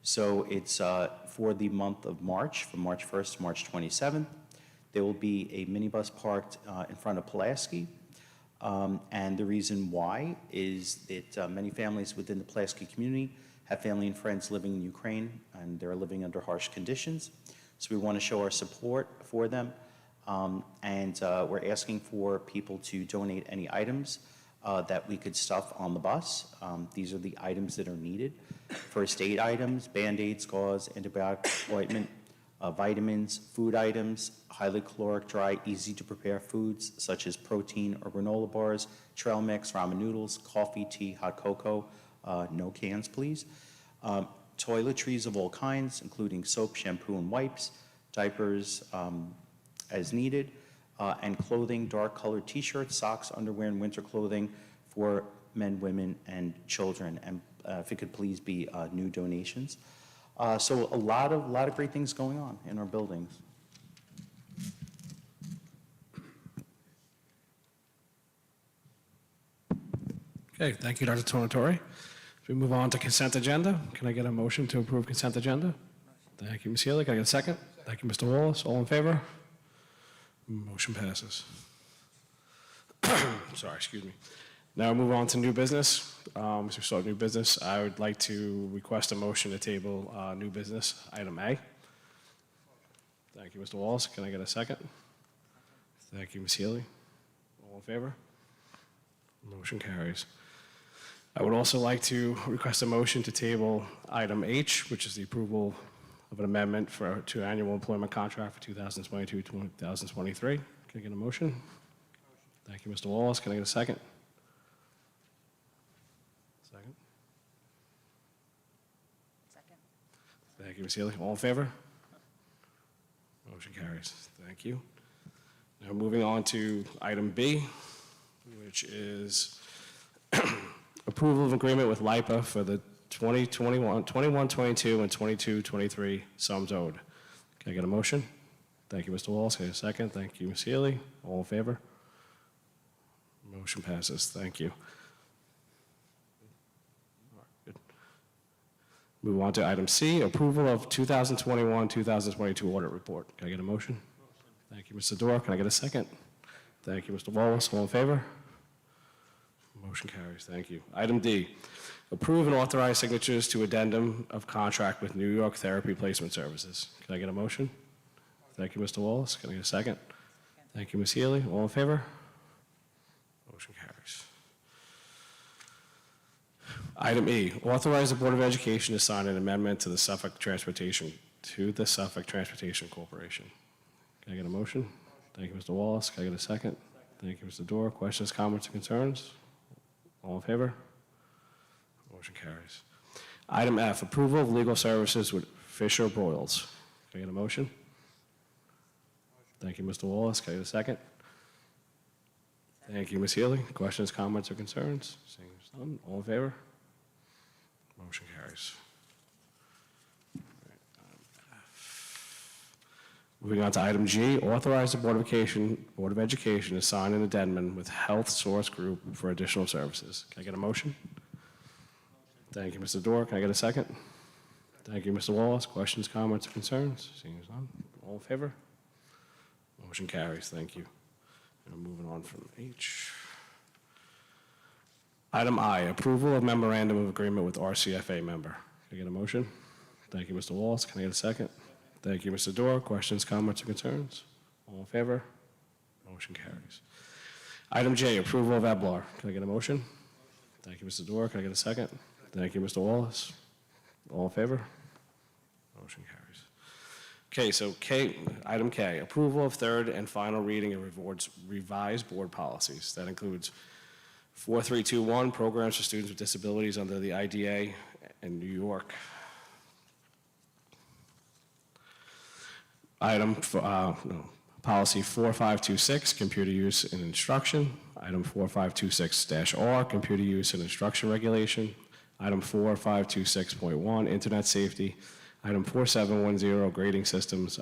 So it's for the month of March, from March 1st to March 27th. There will be a minibus parked in front of Pulaski. And the reason why is that many families within the Pulaski community have family and friends living in Ukraine, and they're living under harsh conditions. So we want to show our support for them. And we're asking for people to donate any items that we could stuff on the bus. These are the items that are needed. First aid items, Band-Aids, gauze, antibiotic ointment, vitamins, food items, highly caloric, dry, easy-to-prepare foods such as protein or granola bars, trail mix, ramen noodles, coffee, tea, hot cocoa, no cans, please. Toiletries of all kinds, including soap, shampoo, and wipes, diapers as needed, and clothing, dark-colored T-shirts, socks, underwear, and winter clothing for men, women, and children. And if it could please be new donations. So a lot of great things going on in our buildings. Okay, thank you, Dr. Tornatore. As we move on to consent agenda, can I get a motion to approve consent agenda? Thank you, Ms. Healy. Can I get a second? Thank you, Mr. Wallace. All in favor? Motion passes. Sorry, excuse me. Now we'll move on to new business. As we start new business, I would like to request a motion to table new business, item A. Thank you, Mr. Wallace. Can I get a second? Thank you, Ms. Healy. All in favor? Motion carries. I would also like to request a motion to table item H, which is the approval of an amendment to annual employment contract for 2022-2023. Can I get a motion? Thank you, Mr. Wallace. Can I get a second? Second. Second. Thank you, Ms. Healy. All in favor? Motion carries. Thank you. Now moving on to item B, which is approval of agreement with LIPA for the 21-22 and 22-23 sums owed. Can I get a motion? Thank you, Mr. Wallace. Can I get a second? Thank you, Ms. Healy. All in favor? Motion passes. Thank you. All right, good. Move on to item C, approval of 2021-2022 audit report. Can I get a motion? Thank you, Mr. Dorr. Can I get a second? Thank you, Mr. Wallace. All in favor? Motion carries. Thank you. Item D, approve and authorize signatures to addendum of contract with New York Therapy Placement Services. Can I get a motion? Thank you, Mr. Wallace. Can I get a second? Thank you, Ms. Healy. All in favor? Motion carries. Item E, authorize the Board of Education to sign an amendment to the Suffolk Transportation Corporation. Can I get a motion? Thank you, Mr. Wallace. Can I get a second? Thank you, Mr. Dorr. Questions, comments, or concerns? All in favor? Motion carries. Item F, approval of legal services with Fisher Broyles. Can I get a motion? Thank you, Mr. Wallace. Can I get a second? Thank you, Ms. Healy. Questions, comments, or concerns? Seeing none, all in favor? Motion carries. Moving on to item G, authorize the Board of Education to sign an addendum with Health Source Group for additional services. Can I get a motion? Thank you, Mr. Dorr. Can I get a second? Thank you, Mr. Wallace. Questions, comments, or concerns? Seeing none, all in favor? Motion carries. Thank you. And moving on from H. Item I, approval of memorandum of agreement with RCFA member. Can I get a motion? Thank you, Mr. Wallace. Can I get a second? Thank you, Mr. Dorr. Questions, comments, or concerns? All in favor? Motion carries. Item J, approval of EBLAR. Can I get a motion? Thank you, Mr. Dorr. Can I get a second? Thank you, Mr. Wallace. All in favor? Motion carries. Okay, so item K, approval of third and final reading of revised board policies. That includes 4321, programs for students with disabilities under the IDA in New York. Policy 4526, computer use in instruction. Item 4526-R, computer use in instruction regulation. Item 4526.1, internet safety. Item 4710, grading systems.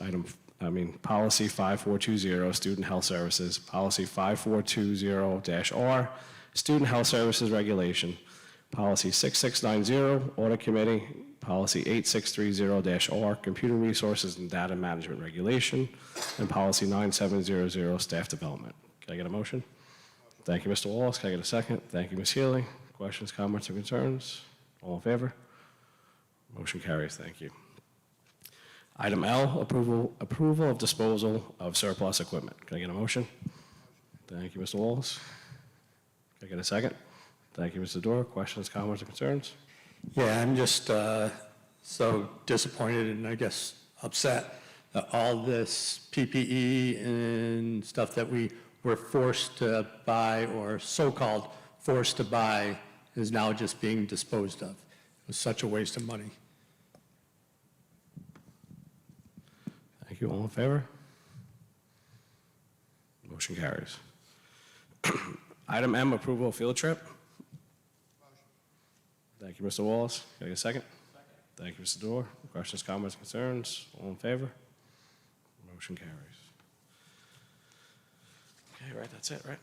Policy 5420, student health services. Policy 5420-R, student health services regulation. Policy 6690, audit committee. Policy 8630-R, computer resources and data management regulation. And policy 9700, staff development. Can I get a motion? Thank you, Mr. Wallace. Can I get a second? Thank you, Ms. Healy. Questions, comments, or concerns? All in favor? Motion carries. Thank you. Item L, approval of disposal of surplus equipment. Can I get a motion? Thank you, Mr. Wallace. Can I get a second? Thank you, Mr. Dorr. Questions, comments, or concerns? Yeah, I'm just so disappointed and I guess upset that all this PPE and stuff that we were forced to buy or so-called forced to buy is now just being disposed of. It was such a waste of money. Thank you. All in favor? Motion carries. Item M, approval of field trip. Thank you, Mr. Wallace. Can I get a second? Thank you, Mr. Dorr. Questions, comments, concerns? All in favor? Motion carries. Okay, right, that's it, right?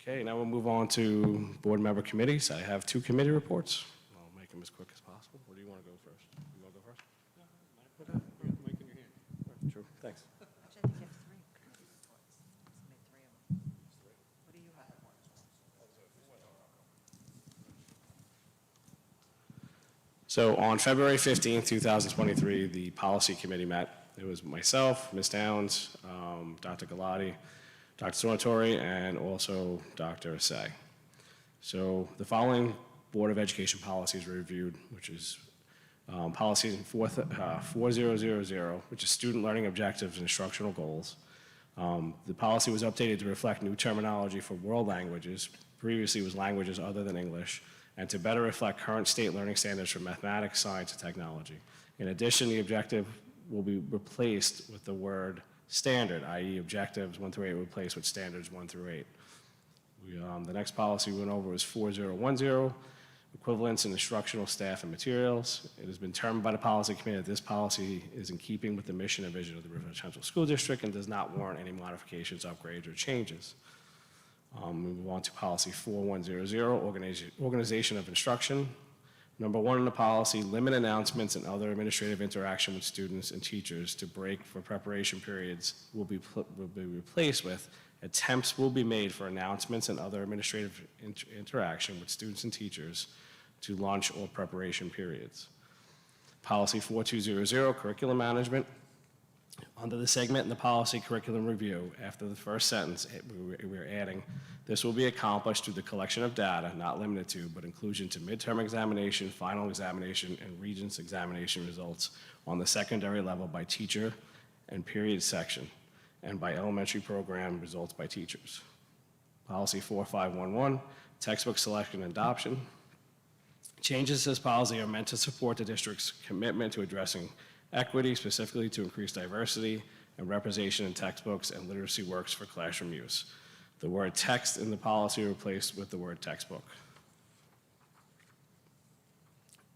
Okay, now we'll move on to board member committees. I have 2 committee reports. I'll make them as quick as possible. Where do you want to go first? You want to go first? You got the mic in your hand. True, thanks. Actually, I think you have 3 committee reports. Submit 3 of them. What do you have? So on February 15th, 2023, the policy committee met. It was myself, Ms. Downs, Dr. Galati, Dr. Sortori, and also Dr. Assay. So the following Board of Education policies were reviewed, which is policy 4000, which is student learning objectives and instructional goals. The policy was updated to reflect new terminology for world languages. Previously, it was languages other than English, and to better reflect current state learning standards for mathematics, science, and technology. In addition, the objective will be replaced with the word standard, i.e. objectives 1 through 8 replaced with standards 1 through 8. The next policy we went over was 4010, equivalence in instructional staff and materials. It has been determined by the policy committee that this policy is in keeping with the mission and vision of the Riverhead Central School District and does not warrant any modifications, upgrades, or changes. We move on to policy 4100, organization of instruction. Number 1 in the policy, limit announcements and other administrative interaction with students and teachers to break for preparation periods will be replaced with attempts will be made for announcements and other administrative interaction with students and teachers to lunch or preparation periods. Policy 4200, curriculum management. Under the segment in the policy curriculum review, after the first sentence, we're adding, this will be accomplished through the collection of data, not limited to, but inclusion to midterm examination, final examination, and regents examination results on the secondary level by teacher and period section, and by elementary program results by teachers. Policy 4511, textbook selection and adoption. Changes to this policy are meant to support the district's commitment to addressing equity, specifically to increase diversity and representation in textbooks and literacy works for classroom use. The word text in the policy replaced with the word textbook.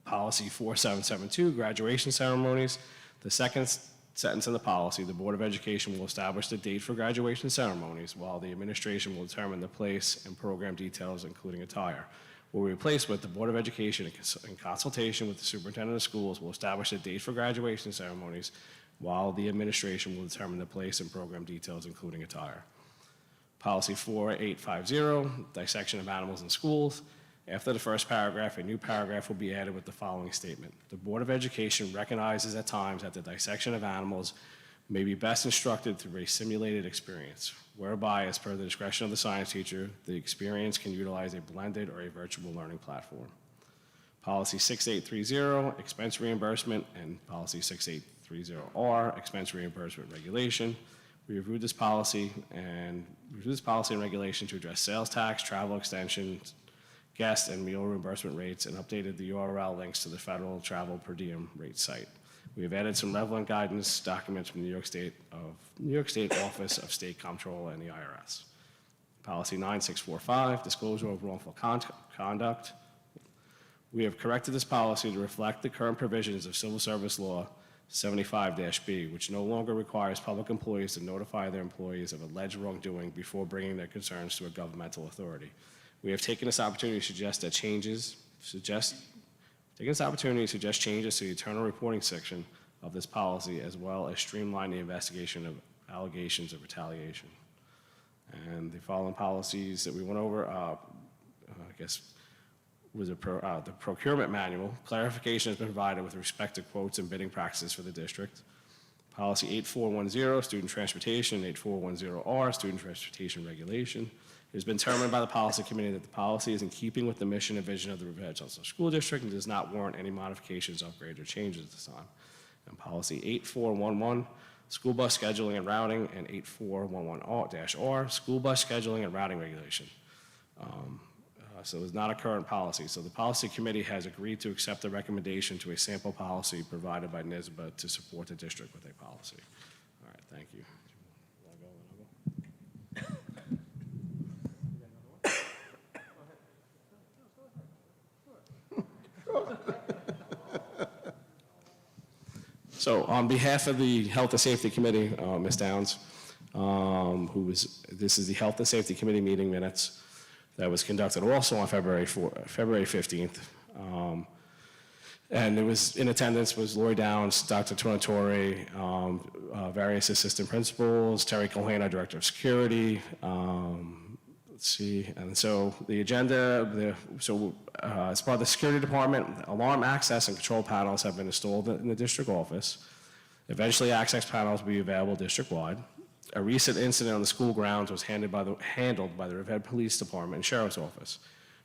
Policy 4772, graduation ceremonies. The second sentence in the policy, the Board of Education will establish the date for graduation ceremonies, while the administration will determine the place and program details, including attire. Will be replaced with the Board of Education, in consultation with the superintendent of schools, will establish a date for graduation ceremonies, while the administration will determine the place and program details, including attire. Policy 4850, dissection of animals in schools. After the first paragraph, a new paragraph will be added with the following statement. The Board of Education recognizes at times that the dissection of animals may be best instructed through a simulated experience, whereby, as per the discretion of the science teacher, the experience can utilize a blended or a virtual learning platform. Policy 6830, expense reimbursement, and policy 6830R, expense reimbursement regulation. We reviewed this policy and regulation to address sales tax, travel extensions, guest and meal reimbursement rates, and updated the URL links to the federal travel per diem rate site. We have added some relevant guidance documents from the New York State Office of State Comptroller and the IRS. Policy 9645, disclosure of wrongful conduct. We have corrected this policy to reflect the current provisions of Civil Service Law 75-B, which no longer requires public employees to notify their employees of alleged wrongdoing before bringing their concerns to a governmental authority. We have taken this opportunity to suggest changes to the internal reporting section of this policy, as well as streamline the investigation of allegations of retaliation. And the following policies that we went over, was the procurement manual. Clarification has been provided with respect to quotes and bidding practices for the district. Policy 8410, student transportation, 8410R, student transportation regulation. It has been determined by the policy committee that the policy is in keeping with the mission and vision of the Riverhead Central School District and does not warrant any modifications, upgrades, or changes at this time. And policy 8411, school bus scheduling and routing, and 8411-R, school bus scheduling and routing regulation. So it's not a current policy. So the policy committee has agreed to accept the recommendation to a sample policy provided by NISBA to support the district with a policy. All right, thank you. So on behalf of the Health and Safety Committee, Ms. Downs, this is the Health and Safety Committee meeting minutes. that was conducted also on February 15th. And it was, in attendance was Lori Downs, Dr. Tornatore, various assistant principals, Terry Colhane, our Director of Security. Let's see, and so the agenda, as part of the security department, alarm access and control panels have been installed in the district office. Eventually, access panels will be available district-wide. A recent incident on the school grounds was handled by the Riverhead Police Department and Sheriff's Office.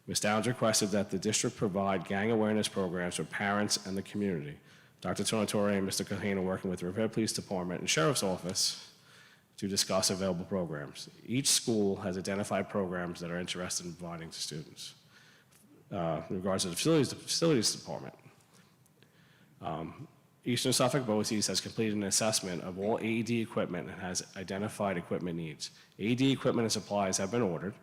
Ms. Downs requested that the district provide gang awareness programs for parents and the community. Dr. Tornatore and Mr. Kahane are working with the Riverhead Police Department and Sheriff's Office to discuss available programs. Each school has identified programs that are interested in providing to students. In regards to the facilities department, Eastern Suffolk BOCES has completed an assessment of all AED equipment and has identified equipment needs. AED equipment and supplies have been ordered.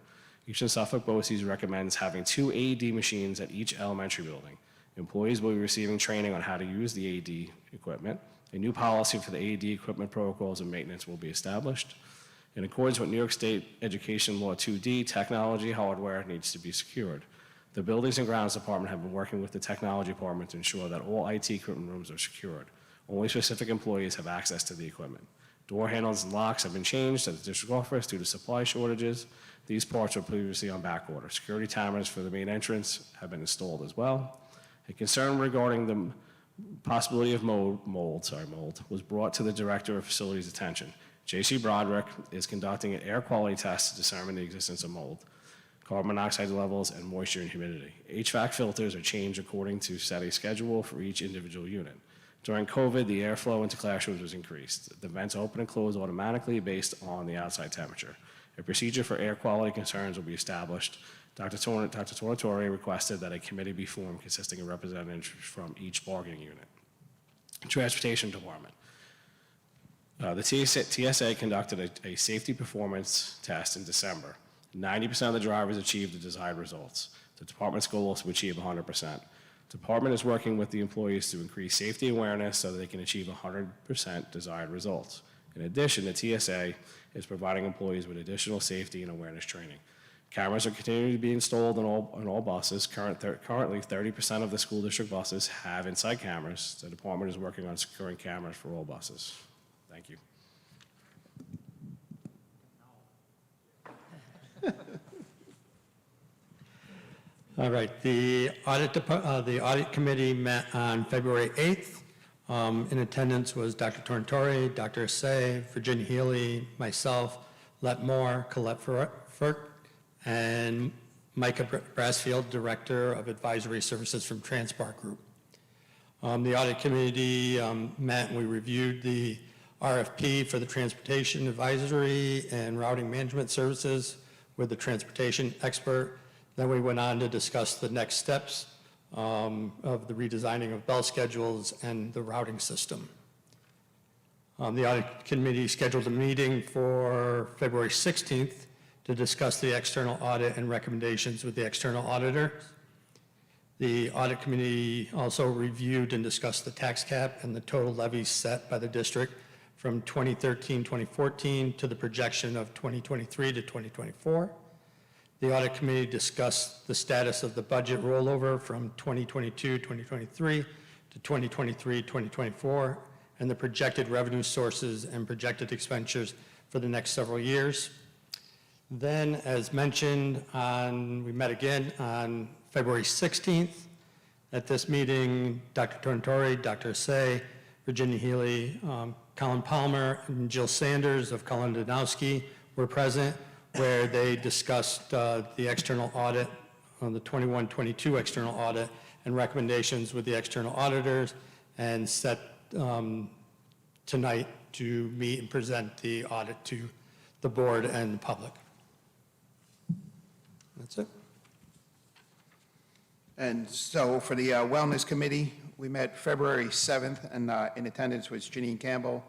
Eastern Suffolk BOCES recommends having 2 AED machines at each elementary building. Employees will be receiving training on how to use the AED equipment. A new policy for the AED equipment protocols and maintenance will be established. In accordance with New York State Education Law 2D, technology hardware needs to be secured. The Buildings and Grounds Department have been working with the Technology Department to ensure that all IT equipment rooms are secured. Only specific employees have access to the equipment. Door handles and locks have been changed at the district office due to supply shortages. These parts were previously on back order. Security cameras for the main entrance have been installed as well. A concern regarding the possibility of mold was brought to the Director of Facilities' attention. J.C. Broderick is conducting an air quality test to determine the existence of mold, carbon monoxide levels, and moisture and humidity. HVAC filters are changed according to set a schedule for each individual unit. During COVID, the airflow into classrooms was increased. The vents open and close automatically based on the outside temperature. A procedure for air quality concerns will be established. Dr. Tornatore requested that a committee be formed consisting of representatives from each bargaining unit. Transportation Department. The TSA conducted a safety performance test in December. 90% of the drivers achieved the desired results. The department's goal is to achieve 100%. The department is working with the employees to increase safety awareness so that they can achieve 100% desired results. In addition, the TSA is providing employees with additional safety and awareness training. Cameras are continuing to be installed on all buses. Currently, 30% of the school district buses have inside cameras. The department is working on securing cameras for all buses. Thank you. All right, the audit committee met on February 8th. In attendance was Dr. Tornatore, Dr. Say, Virginia Healy, myself, Let Moore, Colette Furt, and Micah Brassfield, Director of Advisory Services from Transpart Group. The audit committee met and we reviewed the RFP for the Transportation Advisory and Routing Management Services with the transportation expert. Then we went on to discuss the next steps of the redesigning of bell schedules and the routing system. The audit committee scheduled a meeting for February 16th to discuss the external audit and recommendations with the external auditor. The audit committee also reviewed and discussed the tax cap and the total levies set by the district from 2013-2014 to the projection of 2023 to 2024. The audit committee discussed the status of the budget rollover from 2022-2023 to 2023-2024 and the projected revenue sources and projected expenditures for the next several years. Then, as mentioned, we met again on February 16th. At this meeting, Dr. Tornatore, Dr. Say, Virginia Healy, Colin Palmer, and Jill Sanders of Cullen Danowski were present, where they discussed the external audit, the 21-22 external audit, and recommendations with the external auditors, and set tonight to meet and present the audit to the board and the public. That's it. And so for the Wellness Committee, we met February 7th, and in attendance was Janine Campbell,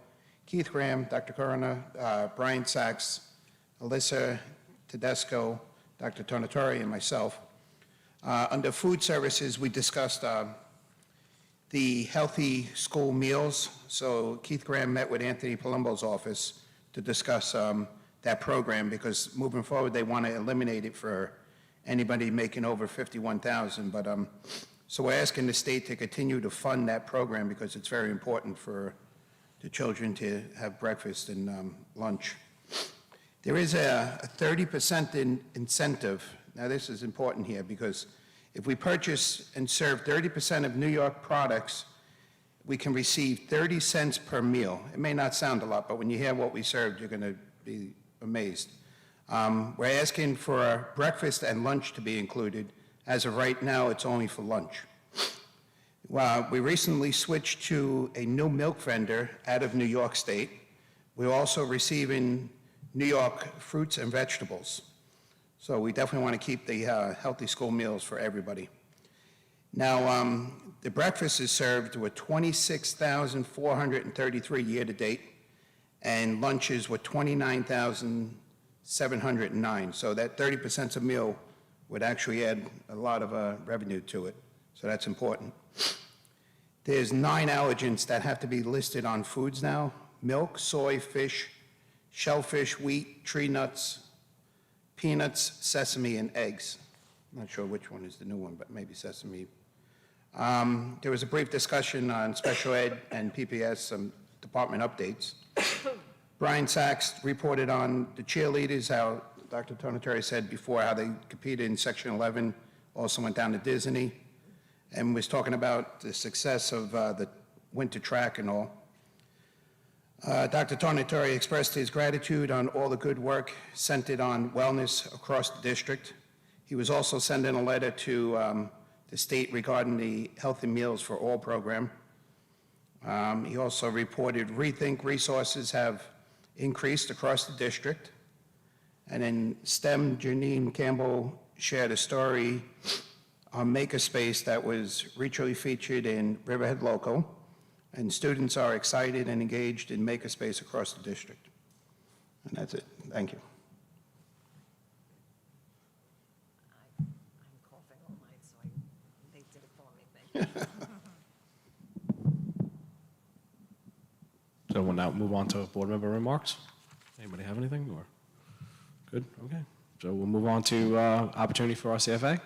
Keith Graham, Dr. Corona, Brian Sachs, Alyssa Tedesco, Dr. Tornatore, and myself. Under food services, we discussed the healthy school meals. So Keith Graham met with Anthony Palumbo's office to discuss that program because moving forward, they want to eliminate it for anybody making over 51,000. But, so we're asking the state to continue to fund that program because it's very important for the children to have breakfast and lunch. There is a 30% incentive. Now, this is important here because if we purchase and serve 30% of New York products, we can receive 30 cents per meal. It may not sound a lot, but when you hear what we served, you're going to be amazed. We're asking for breakfast and lunch to be included. As of right now, it's only for lunch. Well, we recently switched to a new milk vendor out of New York State. We're also receiving New York fruits and vegetables. So we definitely want to keep the healthy school meals for everybody. Now, the breakfast is served with 26,433 year-to-date, and lunches with 29,709. So that 30% a meal would actually add a lot of revenue to it. So that's important. There's 9 allergens that have to be listed on foods now: milk, soy, fish, shellfish, wheat, tree nuts, peanuts, sesame, and eggs. I'm not sure which one is the new one, but maybe sesame. There was a brief discussion on special ed and PPS, some department updates. Brian Sachs reported on the cheerleaders, how Dr. Tonatore said before, how they competed in Section 11, also went down to Disney, and was talking about the success of the winter track and all. Dr. Tonatore expressed his gratitude on all the good work centered on wellness across the district. He was also sending a letter to the state regarding the Healthy Meals for All program. He also reported Rethink resources have increased across the district. And in STEM, Janine Campbell shared a story on Makerspace that was recently featured in Riverhead Local, and students are excited and engaged in Makerspace across the district. And that's it. Thank you. I'm coughing all night, so they did it for me, thank you. So we'll now move on to board member remarks. Anybody have anything, or? Good, okay. So we'll move on to opportunity for our CFA.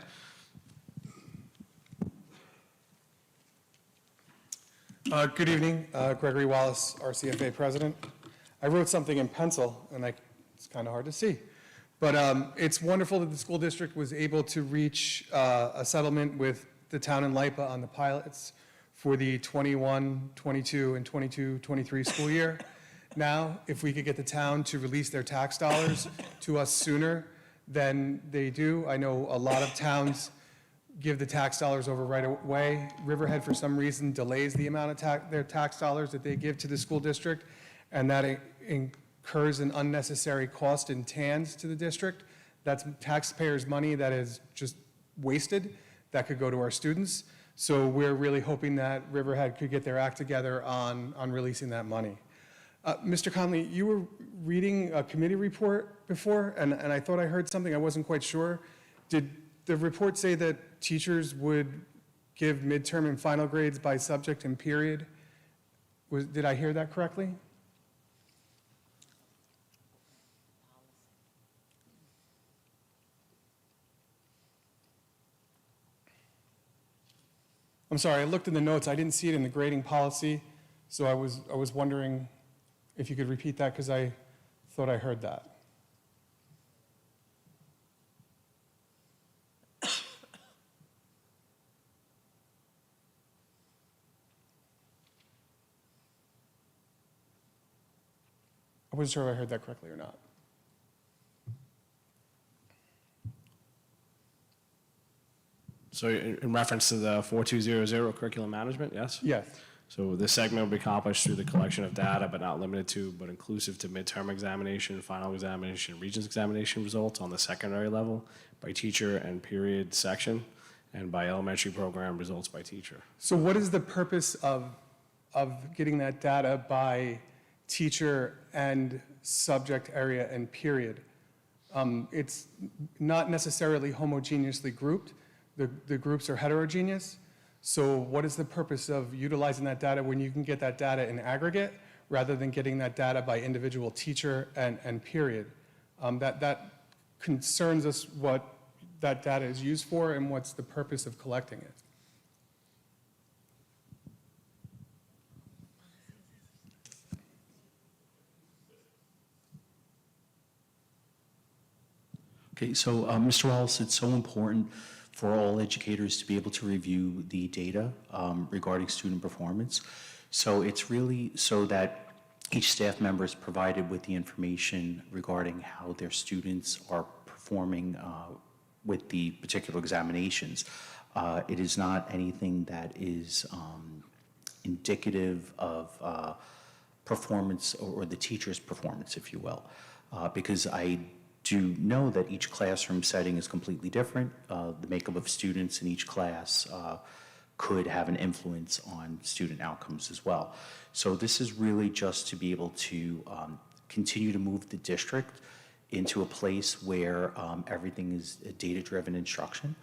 Good evening, Gregory Wallace, RCFA President. I wrote something in pencil, and it's kind of hard to see. But it's wonderful that the school district was able to reach a settlement with the town and LIPA on the pilots for the 21-22 and 22-23 school year. Now, if we could get the town to release their tax dollars to us sooner than they do, I know a lot of towns give the tax dollars over right away. Riverhead, for some reason, delays the amount of their tax dollars that they give to the school district, and that incurs an unnecessary cost in TANs to the district. That's taxpayers' money that is just wasted, that could go to our students. So we're really hoping that Riverhead could get their act together on releasing that money. Mr. Conley, you were reading a committee report before, and I thought I heard something, I wasn't quite sure. Did the report say that teachers would give midterm and final grades by subject and period? Did I hear that correctly? I'm sorry, I looked in the notes, I didn't see it in the grading policy, so I was wondering if you could repeat that, because I thought I heard that. I wasn't sure if I heard that correctly or not. So in reference to the 4200 curriculum management, yes? Yes. So this segment will be accomplished through the collection of data, but not limited to, but inclusive to midterm examination, final examination, Regents examination results on the secondary level by teacher and period section, and by elementary program results by teacher. So what is the purpose of getting that data by teacher and subject area and period? It's not necessarily homogeneously grouped. The groups are heterogeneous. So what is the purpose of utilizing that data when you can get that data in aggregate rather than getting that data by individual teacher and period? That concerns us what that data is used for and what's the purpose of collecting it. Okay, so Mr. Wallace, it's so important for all educators to be able to review the data regarding student performance. So it's really so that each staff member is provided with the information regarding how their students are performing with the particular examinations. It is not anything that is indicative of performance or the teacher's performance, if you will, because I do know that each classroom setting is completely different. The makeup of students in each class could have an influence on student outcomes as well. So this is really just to be able to continue to move the district into a place where everything is data-driven instruction.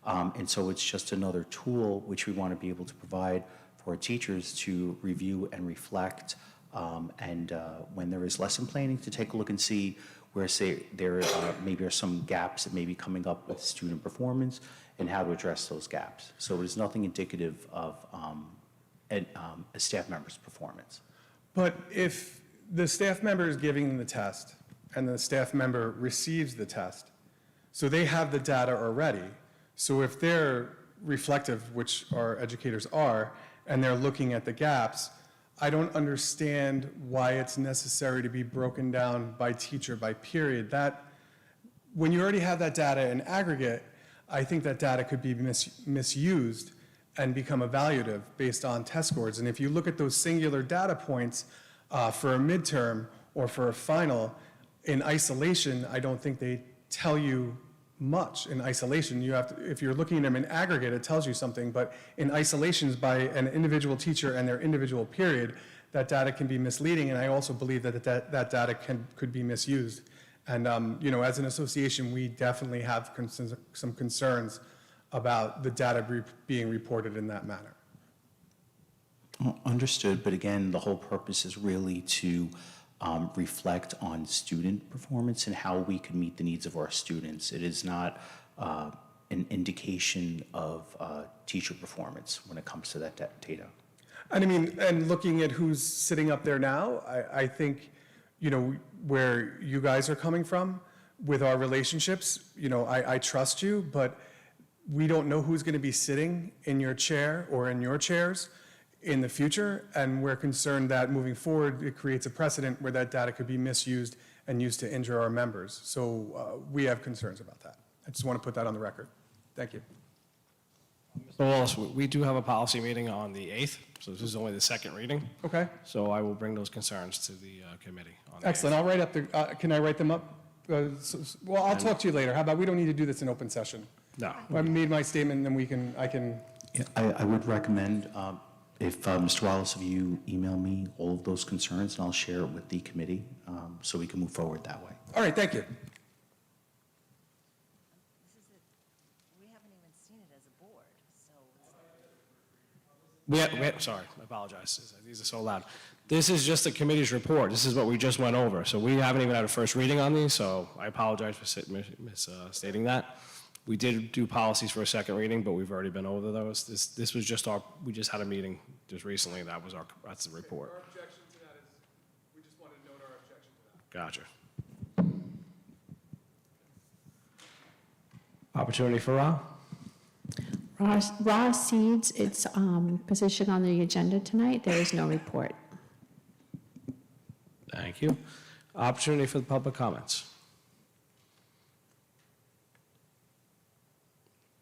And so it's just another tool which we want to be able to provide for our teachers to review and reflect, and when there is lesson planning, to take a look and see where, say, there maybe are some gaps that may be coming up with student performance and how to address those gaps. So it is nothing indicative of a staff member's performance. But if the staff member is giving the test and the staff member receives the test, so they have the data already. So if they're reflective, which our educators are, and they're looking at the gaps, I don't understand why it's necessary to be broken down by teacher, by period. That, when you already have that data in aggregate, I think that data could be misused and become evaluative based on test scores. And if you look at those singular data points for a midterm or for a final, in isolation, I don't think they tell you much. In isolation, you have to, if you're looking at them in aggregate, it tells you something, but in isolations by an individual teacher and their individual period, that data can be misleading, and I also believe that that data could be misused. And you know, as an association, we definitely have some concerns about the data being reported in that manner. Understood, but again, the whole purpose is really to reflect on student performance and how we can meet the needs of our students. It is not an indication of teacher performance when it comes to that data. And I mean, and looking at who's sitting up there now, I think, you know, where you guys are coming from with our relationships, you know, I trust you, but we don't know who's going to be sitting in your chair or in your chairs in the future, and we're concerned that moving forward, it creates a precedent where that data could be misused and used to injure our members. So we have concerns about that. I just want to put that on the record. Thank you. Mr. Wallace, we do have a policy meeting on the 8th, so this is only the second reading. Okay. So I will bring those concerns to the committee on the Excellent. 8th. I'll write up the, can I write them up? Well, I'll talk to you later. How about we don't need to do this in open session? No. I made my statement, then I can. Yeah, I would recommend, if Mr. Wallace, if you email me all of those concerns, and I'll share it with the committee so we can move forward that way. All right, thank you. We haven't even seen it as a board, so. Sorry, I apologize. These are so loud. This is just the committee's report. This is what we just went over. So we haven't even had a first reading on these, so I apologize for misstating that. We did do policies for a second reading, but we've already been over those. This was just we just had a meeting just recently. That's the report. Our objection to that is, we just want to note our objection to that. Gotcha. Opportunity for Ra? Raw Seeds, its position on the agenda tonight, there is no report. Thank you. Opportunity for the public comments.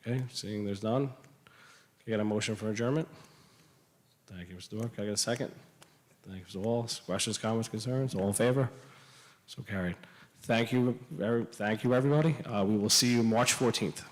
Okay, seeing there's none, can I get a motion for adjournment? Thank you, Mr. Moore. Can I get a second? Thank you, Mr. Wallace. Questions, comments, concerns? All in favor? So carried. Thank you, everybody. We will see you March 14th.